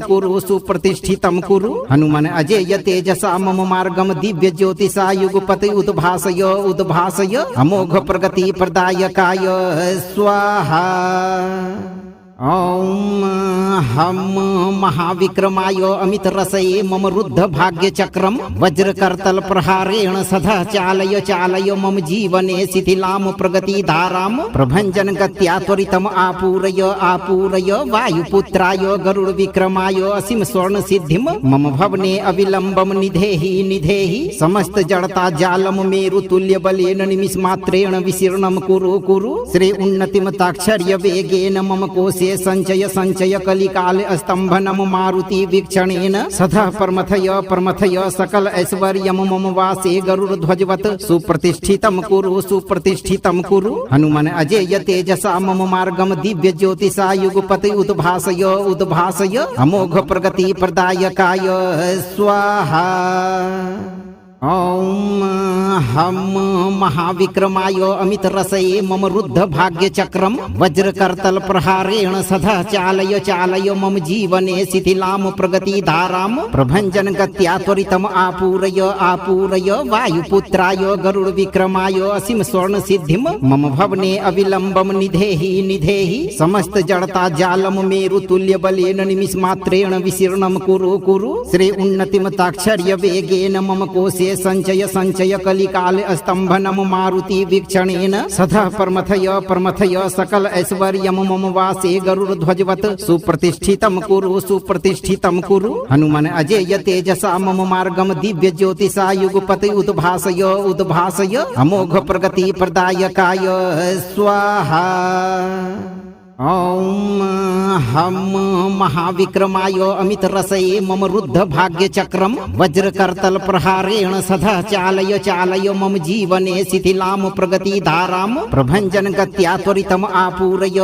कुरु हनुमान अजेय तेजसा मम मार्गम दिव्य ज्योतिषा युगपति उद्भासय अमोघ प्रगति प्रदायकाय स्वाहा। ओम हम महाविक्रमाय अमित रसये मम रुद्ध भाग्य चक्रम वज्रकर्तल प्रहारेण सदा चालय मम जीवने शिथिलाम प्रगति धाराम प्रभंजन गत्या त्वरितम आपूरय वायुपुत्राय गरुड़ विक्रमाय असीम स्वर्ण सिद्धिम मम भवने अविलंबम निधेहि समस्त जड़ता जालम मेरु तुल्य बलेन निमिष मात्रेण विशीर्णम कुरु श्री उन्नतिम ताक्षर्य वेगेन मम कोशे संचय कलिकाल स्तंभनम मारुति वीक्षणेन सदा प्रमथय सकल ऐश्वर्यम मम वासे गरुड़ध्वजवत् सुप्रतिष्ठितं कुरु हनुमान अजेय तेजसा मम मार्गम दिव्य ज्योतिषा युगपति उद्भासय अमोघ प्रगति प्रदायकाय स्वाहा। ओम हम महाविक्रमाय अमित रसये मम रुद्ध भाग्य चक्रम वज्रकर्तल प्रहारेण सदा चालय मम जीवने शिथिलाम प्रगति धाराम प्रभंजन गत्या त्वरितम आपूरय वायुपुत्राय गरुड़ विक्रमाय असीम स्वर्ण सिद्धिम मम भवने अविलंबम निधेहि समस्त जड़ता जालम मेरु तुल्य बलेन निमिष मात्रेण विशीर्णम कुरु श्री उन्नतिम ताक्षर्य वेगेन मम कोशे संचय कलिकाल स्तंभनम मारुति वीक्षणेन सदा प्रमथय सकल ऐश्वर्यम मम वासे गरुड़ध्वजवत् सुप्रतिष्ठितं कुरु हनुमान अजेय तेजसा मम मार्गम दिव्य ज्योतिषा युगपति उद्भासय अमोघ प्रगति प्रदायकाय स्वाहा। ओम हम महाविक्रमाय अमित रसये मम रुद्ध भाग्य चक्रम वज्रकर्तल प्रहारेण सदा चालय मम जीवने शिथिलाम प्रगति धाराम प्रभंजन गत्या त्वरितम आपूरय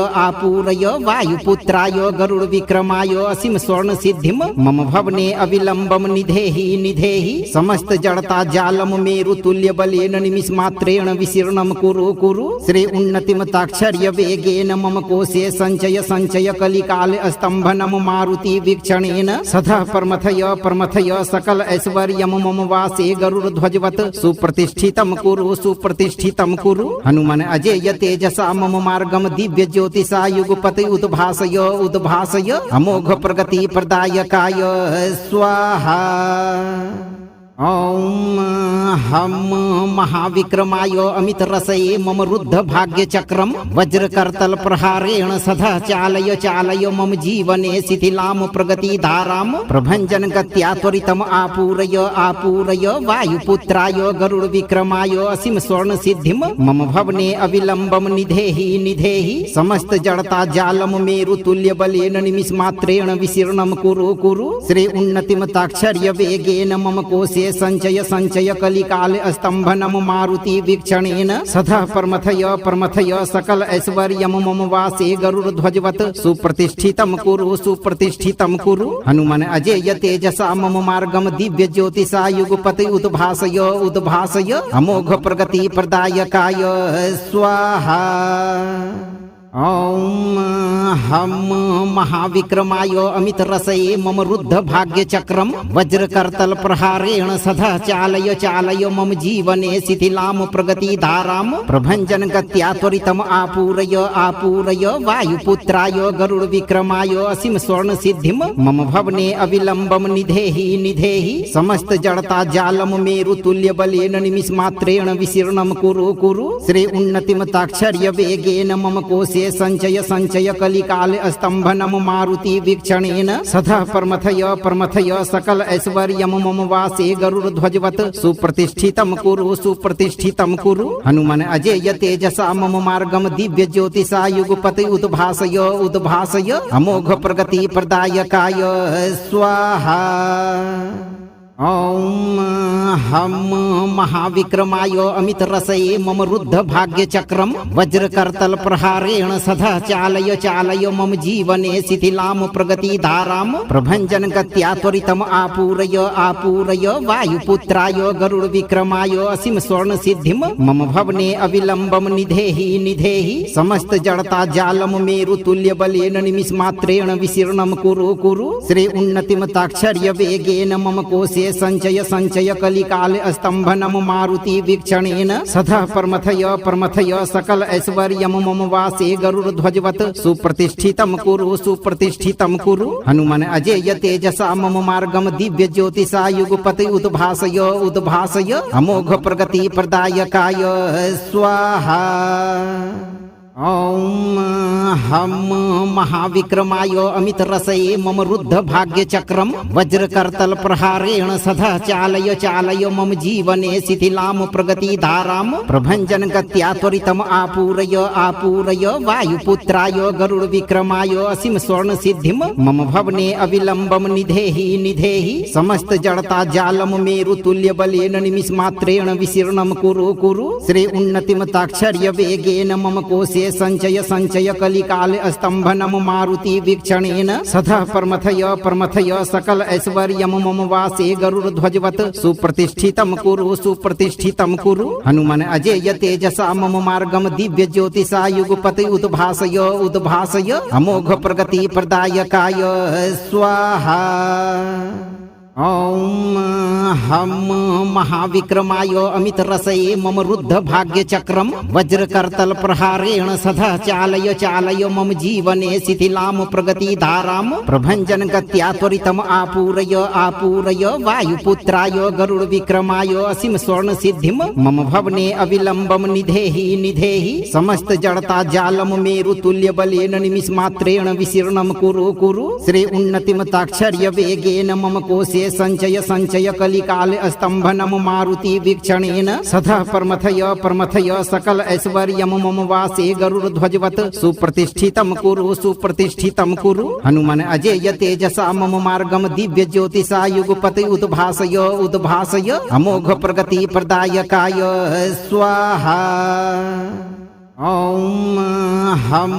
वायुपुत्राय गरुड़ विक्रमाय असीम स्वर्ण सिद्धिम मम भवने अविलंबम निधेहि समस्त जड़ता जालम मेरु तुल्य बलेन निमिष मात्रेण विशीर्णम कुरु श्री उन्नतिम ताक्षर्य वेगेन मम कोशे संचय कलिकाल स्तंभनम मारुति वीक्षणेन सदा प्रमथय सकल ऐश्वर्यम मम वासे गरुड़ध्वजवत् सुप्रतिष्ठितं कुरु हनुमान अजेय तेजसा मम मार्गम दिव्य ज्योतिषा युगपति उद्भासय अमोघ प्रगति प्रदायकाय स्वाहा। ओम हम महाविक्रमाय अमित रसये मम रुद्ध भाग्य चक्रम वज्रकर्तल प्रहारेण सदा चालय मम जीवने शिथिलाम प्रगति धाराम प्रभंजन गत्या त्वरितम आपूरय वायुपुत्राय गरुड़ विक्रमाय असीम स्वर्ण सिद्धिम मम भवने अविलंबम निधेहि समस्त जड़ता जालम मेरु तुल्य बलेन निमिष मात्रेण विशीर्णम कुरु श्री उन्नतिम ताक्षर्य वेगेन मम कोशे संचय कलिकाल स्तंभनम मारुति वीक्षणेन सदा प्रमथय सकल ऐश्वर्यम मम वासे गरुड़ध्वजवत् सुप्रतिष्ठितं कुरु हनुमान अजेय तेजसा मम मार्गम दिव्य ज्योतिषा युगपति उद्भासय अमोघ प्रगति प्रदायकाय स्वाहा। ॐ हम महाविक्रमाय अमितरसये मम रुद्ध भाग्यचक्रं वज्रकर्तल प्रहारेण सदा चालय चालय मम जीवने शिथिलां प्रगतिधारां प्रभञ्जन गत्या त्वरितम् आपूरय आपूरय वायुपुत्राय गरुड विक्रमाय असीम स्वर्ण सिद्धिं मम भवने अविलम्बं निधेहि निधेहि समस्त जड़ता जालम मेरु तुल्य बलेन निमिष मात्रेण विशीर्णं कुरु कुरु श्री उन्नतिम ताक्षर्य वेगेन मम कोशे संचय संचय कलिकाल स्तंभनम मारुति वीक्षणेन सदा परमथय सकल ऐश्वर्यम मम वासे गरुड़ ध्वजवत सुप्रतिष्ठितम कुरु हनुमान अजेय तेजसा मम मार्गम दिव्य ज्योतिषा युगपति उद्भासय अमोघ प्रगति प्रदायकाय स्वाहा। ॐ हम महाविक्रमाय अमितरसये मम रुद्ध भाग्यचक्रं वज्रकर्तल प्रहारेण सदा चालय चालय मम जीवने शिथिलां प्रगतिधारां प्रभञ्जन गत्या त्वरितम् आपूरय आपूरय वायुपुत्राय गरुड विक्रमाय असीम स्वर्ण सिद्धिं मम भवने अविलम्बं निधेहि निधेहि समस्त जड़ता जालम मेरु तुल्य बलेन निमिष मात्रेण विशीर्णं कुरु कुरु श्री उन्नतिम ताक्षर्य वेगेन मम कोशे संचय संचय कलिकाल स्तंभनम मारुति वीक्षणेन सदा परमथय सकल ऐश्वर्यम मम वासे गरुड़ ध्वजवत सुप्रतिष्ठितम कुरु हनुमान अजेय तेजसा मम मार्गम दिव्य ज्योतिषा युगपति उद्भासय अमोघ प्रगति प्रदायकाय स्वाहा। ॐ हम महाविक्रमाय अमितरसये मम रुद्ध भाग्यचक्रं वज्रकर्तल प्रहारेण सदा चालय चालय मम जीवने शिथिलां प्रगतिधारां प्रभञ्जन गत्या त्वरितम् आपूरय आपूरय वायुपुत्राय गरुड विक्रमाय असीम स्वर्ण सिद्धिं मम भवने अविलम्बं निधेहि निधेहि समस्त जड़ता जालम मेरु तुल्य बलेन निमिष मात्रेण विशीर्णं कुरु कुरु श्री उन्नतिम ताक्षर्य वेगेन मम कोशे संचय संचय कलिकाल स्तंभनम मारुति वीक्षणेन सदा परमथय सकल ऐश्वर्यम मम वासे गरुड़ ध्वजवत सुप्रतिष्ठितम कुरु हनुमान अजेय तेजसा मम मार्गम दिव्य ज्योतिषा युगपति उद्भासय अमोघ प्रगति प्रदायकाय स्वाहा। ॐ हम महाविक्रमाय अमितरसये मम रुद्ध भाग्यचक्रं वज्रकर्तल प्रहारेण सदा चालय चालय मम जीवने शिथिलां प्रगतिधारां प्रभञ्जन गत्या त्वरितम् आपूरय आपूरय वायुपुत्राय गरुड विक्रमाय असीम स्वर्ण सिद्धिं मम भवने अविलम्बं निधेहि निधेहि समस्त जड़ता जालम मेरु तुल्य बलेन निमिष मात्रेण विशीर्णं कुरु कुरु श्री उन्नतिम ताक्षर्य वेगेन मम कोशे संचय संचय कलिकाल स्तंभनम मारुति वीक्षणेन सदा परमथय सकल ऐश्वर्यम मम वासे गरुड़ ध्वजवत सुप्रतिष्ठितम कुरु हनुमान अजेय तेजसा मम मार्गम दिव्य ज्योतिषा युगपति उद्भासय अमोघ प्रगति प्रदायकाय स्वाहा। ॐ हम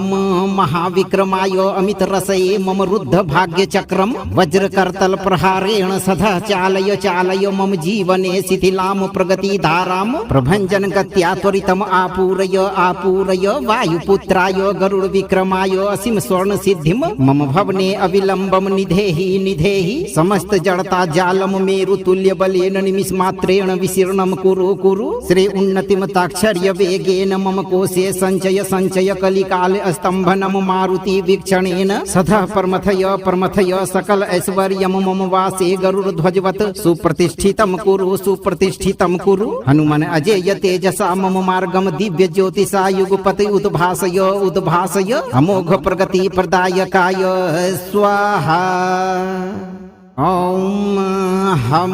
महाविक्रमाय अमितरसये मम रुद्ध भाग्यचक्रं वज्रकर्तल प्रहारेण सदा चालय चालय मम जीवने शिथिलां प्रगतिधारां प्रभञ्जन गत्या त्वरितम् आपूरय आपूरय वायुपुत्राय गरुड विक्रमाय असीम स्वर्ण सिद्धिं मम भवने अविलम्बं निधेहि निधेहि समस्त जड़ता जालम मेरु तुल्य बलेन निमिष मात्रेण विशीर्णं कुरु कुरु श्री उन्नतिम ताक्षर्य वेगेन मम कोशे संचय संचय कलिकाल स्तंभनम मारुति वीक्षणेन सदा परमथय सकल ऐश्वर्यम मम वासे गरुड़ ध्वजवत सुप्रतिष्ठितम कुरु हनुमान अजेय तेजसा मम मार्गम दिव्य ज्योतिषा युगपति उद्भासय अमोघ प्रगति प्रदायकाय स्वाहा। ॐ हम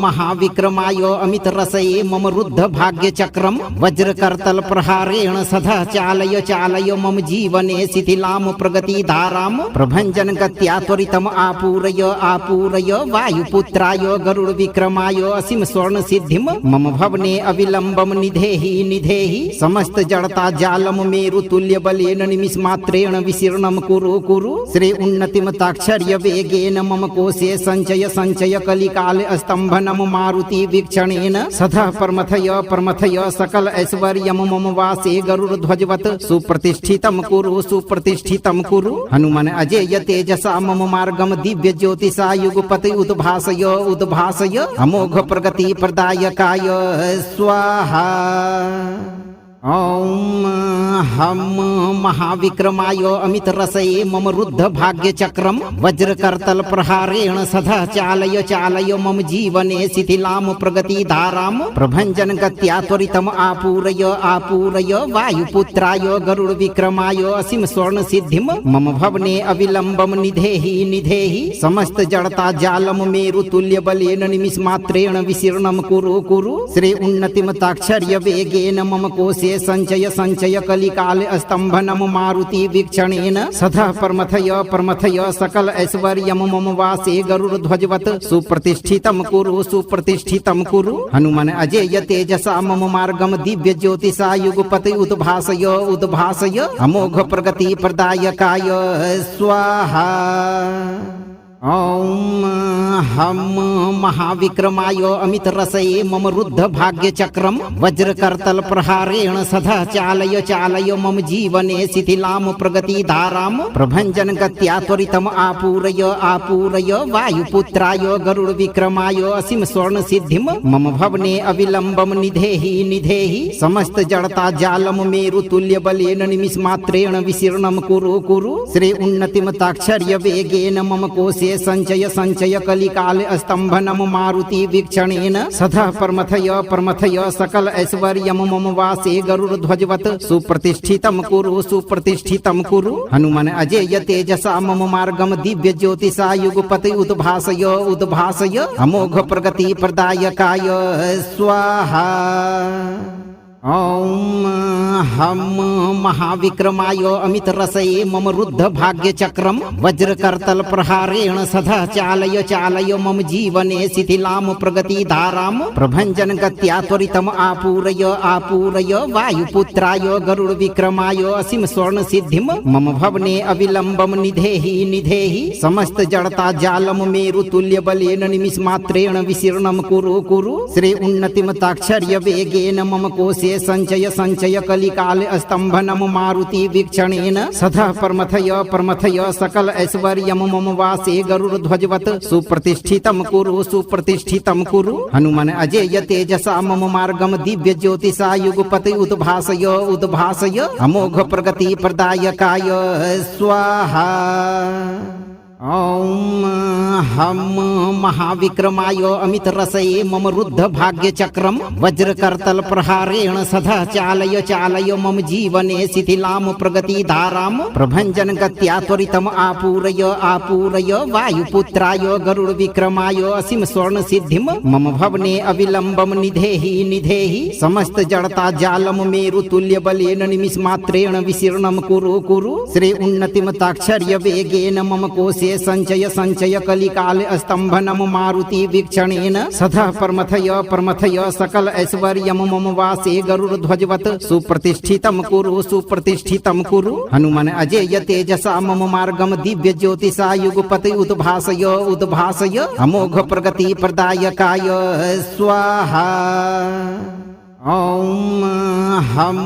महाविक्रमाय अमितरसये मम रुद्ध भाग्यचक्रं वज्रकर्तल प्रहारेण सदा चालय चालय मम जीवने शिथिलां प्रगतिधारां प्रभञ्जन गत्या त्वरितम् आपूरय आपूरय वायुपुत्राय गरुड विक्रमाय असीम स्वर्ण सिद्धिं मम भवने अविलम्बं निधेहि निधेहि समस्त जड़ता जालम मेरु तुल्य बलेन निमिष मात्रेण विशीर्णं कुरु कुरु श्री उन्नतिम ताक्षर्य वेगेन मम कोशे कोशे संचय संचय कलिकाल स्तंभनम मारुति वीक्षणेन सदा प्रमथय सकल ऐश्वर्यम मम वासे गरुड़ ध्वजवत सुप्रतिष्ठितम कुरु हनुमान अजेय तेजसा मम मार्गम दिव्य ज्योतिषा युगपति उद्भासय अमोघ प्रगति प्रदायकाय स्वाहा। ओम हम महाविक्रमाय अमित रसये मम रुद्ध भाग्य चक्रम वज्रकर्तल प्रहारेण सदा चालय मम जीवने शिथिलाम प्रगति धाराम प्रभंजन गत्या त्वरितम आपूरय वायुपुत्राय गरुड़ विक्रमाय असीम स्वर्ण सिद्धिम मम भवने अविलंबम निधेहि समस्त जड़ता जालम मेरु तुल्य बलेन निमिष मात्रेण विशीर्णम कुरु श्री उन्नतिम ताक्षर्य वेगेन मम कोशे संचय कलिकाल स्तंभनम मारुति वीक्षणेन सदा प्रमथय सकल ऐश्वर्यम मम वासे गरुड़ ध्वजवत सुप्रतिष्ठितम कुरु हनुमान अजेय तेजसा मम मार्गम दिव्य ज्योतिषा युगपति उद्भासय अमोघ प्रगति प्रदायकाय स्वाहा। ओम हम महाविक्रमाय अमित रसये मम रुद्ध भाग्य चक्रम वज्रकर्तल प्रहारेण सदा चालय मम जीवने शिथिलाम प्रगति धाराम प्रभंजन गत्या त्वरितम आपूरय वायुपुत्राय गरुड़ विक्रमाय असीम स्वर्ण सिद्धिम मम भवने अविलंबम निधेहि समस्त जड़ता जालम मेरु तुल्य बलेन निमिष मात्रेण विशीर्णम कुरु श्री उन्नतिम ताक्षर्य वेगेन मम कोशे संचय कलिकाल स्तंभनम मारुति वीक्षणेन सदा प्रमथय सकल ऐश्वर्यम मम वासे गरुड़ ध्वजवत सुप्रतिष्ठितम कुरु हनुमान अजेय तेजसा मम मार्गम दिव्य ज्योतिषा युगपति उद्भासय अमोघ प्रगति प्रदायकाय स्वाहा। ओम हम महाविक्रमाय अमित रसये मम रुद्ध भाग्य चक्रम वज्रकर्तल प्रहारेण सदा चालय मम जीवने शिथिलाम प्रगति धाराम प्रभंजन गत्या त्वरितम आपूरय वायुपुत्राय गरुड़ विक्रमाय असीम स्वर्ण सिद्धिम मम भवने अविलंबम निधेहि समस्त जड़ता जालम मेरु तुल्य बलेन निमिष मात्रेण विशीर्णम कुरु श्री उन्नतिम ताक्षर्य वेगेन मम कोशे संचय कलिकाल स्तंभनम मारुति वीक्षणेन सदा प्रमथय सकल ऐश्वर्यम मम वासे गरुड़ ध्वजवत सुप्रतिष्ठितम कुरु हनुमान अजेय तेजसा मम मार्गम दिव्य ज्योतिषा युगपति उद्भासय अमोघ प्रगति प्रदायकाय स्वाहा। ओम हम महाविक्रमाय अमित रसये मम रुद्ध भाग्य चक्रम वज्रकर्तल प्रहारेण सदा चालय मम जीवने शिथिलाम प्रगति धाराम प्रभंजन गत्या त्वरितम आपूरय वायुपुत्राय गरुड़ विक्रमाय असीम स्वर्ण सिद्धिम मम भवने अविलंबम निधेहि समस्त जड़ता जालम मेरु तुल्य बलेन निमिष मात्रेण विशीर्णम कुरु श्री उन्नतिम ताक्षर्य वेगेन मम कोशे संचय कलिकाल स्तंभनम मारुति वीक्षणेन सदा प्रमथय सकल ऐश्वर्यम मम वासे गरुड़ ध्वजवत सुप्रतिष्ठितम कुरु हनुमान अजेय तेजसा मम मार्गम दिव्य ज्योतिषा युगपति उद्भासय अमोघ प्रगति प्रदायकाय स्वाहा। ओम हम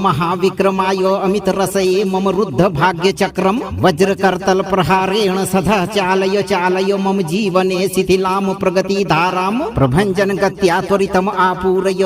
महाविक्रमाय अमित रसये मम रुद्ध भाग्य चक्रम वज्रकर्तल प्रहारेण सदा चालय मम जीवने शिथिलाम प्रगति धाराम प्रभंजन गत्या त्वरितम आपूरय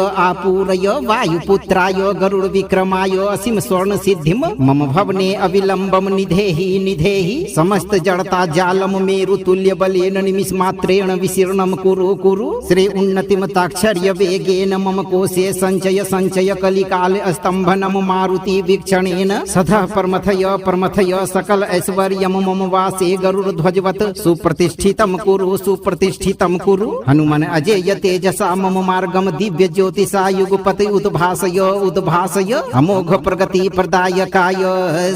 वायुपुत्राय गरुड़ विक्रमाय असीम स्वर्ण सिद्धिम मम भवने अविलंबम निधेहि समस्त जड़ता जालम मेरु तुल्य बलेन निमिष मात्रेण विशीर्णम कुरु श्री उन्नतिम ताक्षर्य वेगेन मम कोशे संचय कलिकाल स्तंभनम मारुति वीक्षणेन सदा प्रमथय सकल ऐश्वर्यम मम वासे गरुड़ ध्वजवत सुप्रतिष्ठितम कुरु हनुमान अजेय तेजसा मम मार्गम दिव्य ज्योतिषा युगपति उद्भासय अमोघ प्रगति प्रदायकाय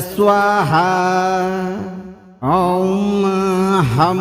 स्वाहा। ओम हम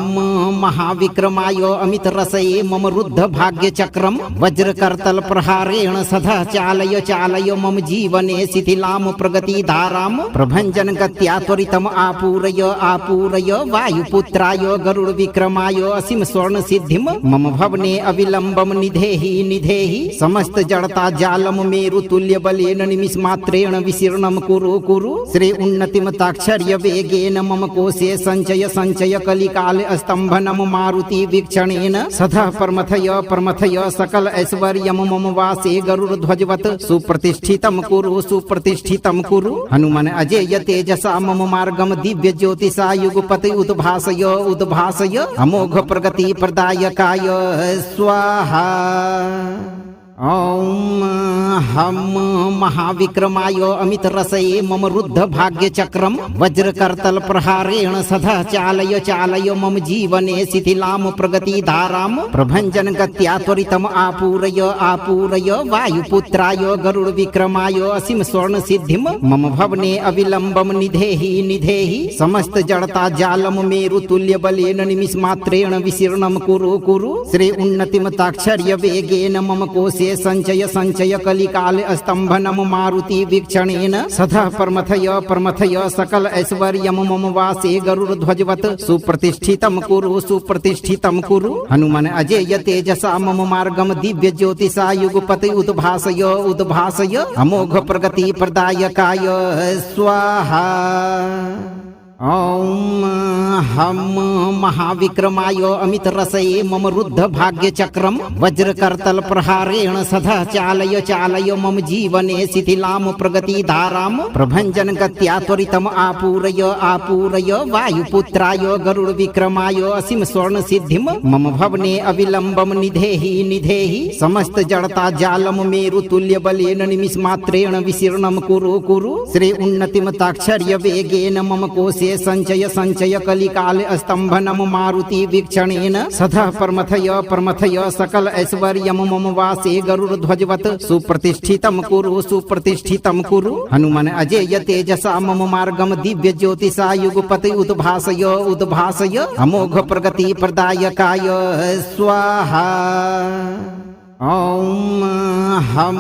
महाविक्रमाय अमित रसये मम रुद्ध भाग्य चक्रम वज्रकर्तल प्रहारेण सदा चालय चालय मम जीवने शिथिलाम प्रगति धाराम प्रभंजन गत्या त्वरितम आपूरय आपूरय वायुपुत्राय गरुड़ विक्रमाय असीम स्वर्ण सिद्धिम मम भवने अविलंबम निधेहि निधेहि समस्त जड़ता जालम मेरु तुल्य बलेन निमिष मात्रेण विशीर्णम कुरु कुरु श्री उन्नतिम ताक्षर्य वेगेन मम कोशे संचय संचय कलिकाल स्तंभनम मारुति वीक्षणेन सदा परमथय सकल ऐश्वर्यम मम वासे गरुड़ ध्वजवत सुप्रतिष्ठितम कुरु हनुमान अजेय तेजसा मम मार्गम दिव्य ज्योतिषा युगपति उद्भासय अमोघ प्रगति प्रदायकाय स्वाहा। ओम हम महाविक्रमाय अमित रसये मम रुद्ध भाग्य चक्रम वज्रकर्तल प्रहारेण सदा चालय चालय मम जीवने शिथिलाम प्रगति धाराम प्रभंजन गत्या त्वरितम आपूरय आपूरय वायुपुत्राय गरुड़ विक्रमाय असीम स्वर्ण सिद्धिम मम भवने अविलंबम निधेहि निधेहि समस्त जड़ता जालम मेरु तुल्य बलेन निमिष मात्रेण विशीर्णम कुरु कुरु श्री उन्नतिम ताक्षर्य वेगेन मम कोशे संचय संचय कलिकाल स्तंभनम मारुति वीक्षणेन सदा परमथय सकल ऐश्वर्यम मम वासे गरुड़ ध्वजवत सुप्रतिष्ठितम कुरु हनुमान अजेय तेजसा मम मार्गम दिव्य ज्योतिषा युगपति उद्भासय अमोघ प्रगति प्रदायकाय स्वाहा। ओम हम महाविक्रमाय अमित रसये मम रुद्ध भाग्य चक्रम वज्रकर्तल प्रहारेण सदा चालय चालय मम जीवने शिथिलाम प्रगति धाराम प्रभंजन गत्या त्वरितम आपूरय आपूरय वायुपुत्राय गरुड़ विक्रमाय असीम स्वर्ण सिद्धिम मम भवने अविलंबम निधेहि निधेहि समस्त जड़ता जालम मेरु तुल्य बलेन निमिष मात्रेण विशीर्णम कुरु कुरु श्री उन्नतिम ताक्षर्य वेगेन मम कोशे संचय संचय कलिकाल स्तंभनम मारुति वीक्षणेन सदा परमथय सकल ऐश्वर्यम मम वासे गरुड़ ध्वजवत सुप्रतिष्ठितम कुरु हनुमान अजेय तेजसा मम मार्गम दिव्य ज्योतिषा युगपति उद्भासय अमोघ प्रगति प्रदायकाय स्वाहा। ओम हम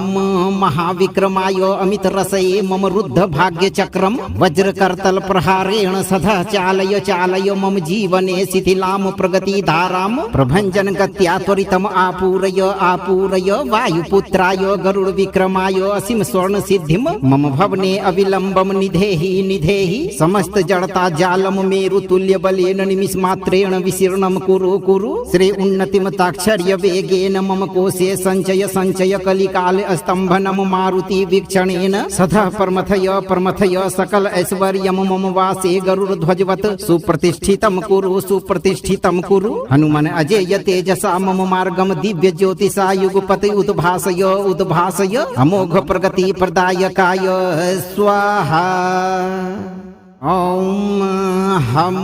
महाविक्रमाय अमित रसये मम रुद्ध भाग्य चक्रम वज्रकर्तल प्रहारेण सदा चालय चालय मम जीवने शिथिलाम प्रगति धाराम प्रभंजन गत्या त्वरितम आपूरय आपूरय वायुपुत्राय गरुड़ विक्रमाय असीम स्वर्ण सिद्धिम मम भवने अविलंबम निधेहि निधेहि समस्त जड़ता जालम मेरु तुल्य बलेन निमिष मात्रेण विशीर्णम कुरु श्री उन्नतिम ताक्षर्य वेगेन मम कोशे संचय संचय कलिकाल स्तंभनम मारुति वीक्षणेन सदा परमथय सकल ऐश्वर्यम मम वासे गरुड़ ध्वजवत सुप्रतिष्ठितम कुरु हनुमान अजेय तेजसा मम मार्गम दिव्य ज्योतिषा युगपति उद्भासय अमोघ प्रगति प्रदायकाय स्वाहा। ओम हम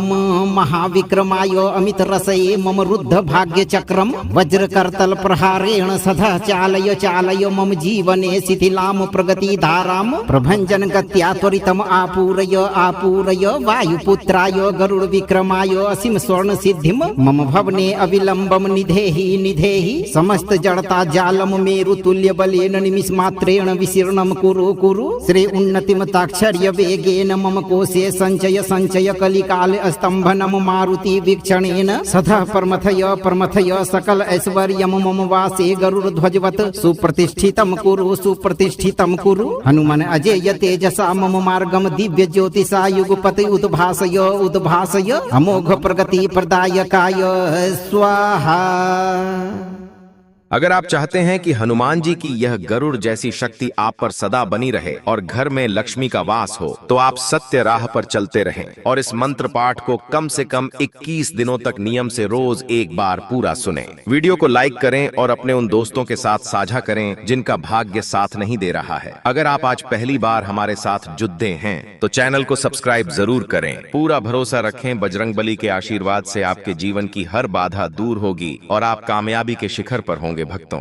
महाविक्रमाय अमित रसये मम रुद्ध भाग्य चक्रम वज्रकर्तल प्रहारेण सदा चालय चालय मम जीवने शिथिलाम प्रगति धाराम प्रभंजन गत्या त्वरितम आपूरय आपूरय वायुपुत्राय गरुड़ विक्रमाय असीम स्वर्ण सिद्धिम मम भवने अविलंबम निधेहि निधेहि समस्त जड़ता जालम मेरु तुल्य बलेन निमिष मात्रेण विशीर्णम कुरु श्री उन्नतिम ताक्षर्य वेगेन मम कोशे संचय संचय कलिकाल स्तंभनम मारुति वीक्षणेन सदा परमथय सकल ऐश्वर्यम मम वासे गरुड़ ध्वजवत सुप्रतिष्ठितम कुरु हनुमान अजेय तेजसा मम मार्गम दिव्य ज्योतिषा युगपति उद्भासय अमोघ प्रगति प्रदायकाय स्वाहा। अगर आप चाहते हैं कि हनुमान जी की यह गरुड़ जैसी शक्ति आप पर सदा बनी रहे और घर में लक्ष्मी का वास हो, तो आप सत्य राह पर चलते रहें और इस मंत्र पाठ को कम से कम 21 दिनों तक नियम से रोज एक बार पूरा सुनें। वीडियो को लाइक करें और अपने उन दोस्तों के साथ साझा करें जिनका भाग्य साथ नहीं दे रहा है। अगर आप आज पहली बार हमारे साथ जुड़े हैं तो चैनल को सब्सक्राइब जरूर करें। पूरा भरोसा रखें, बजरंगबली के आशीर्वाद से आपके जीवन की हर बाधा दूर होगी और आप कामयाबी के शिखर पर होंगे भक्तों।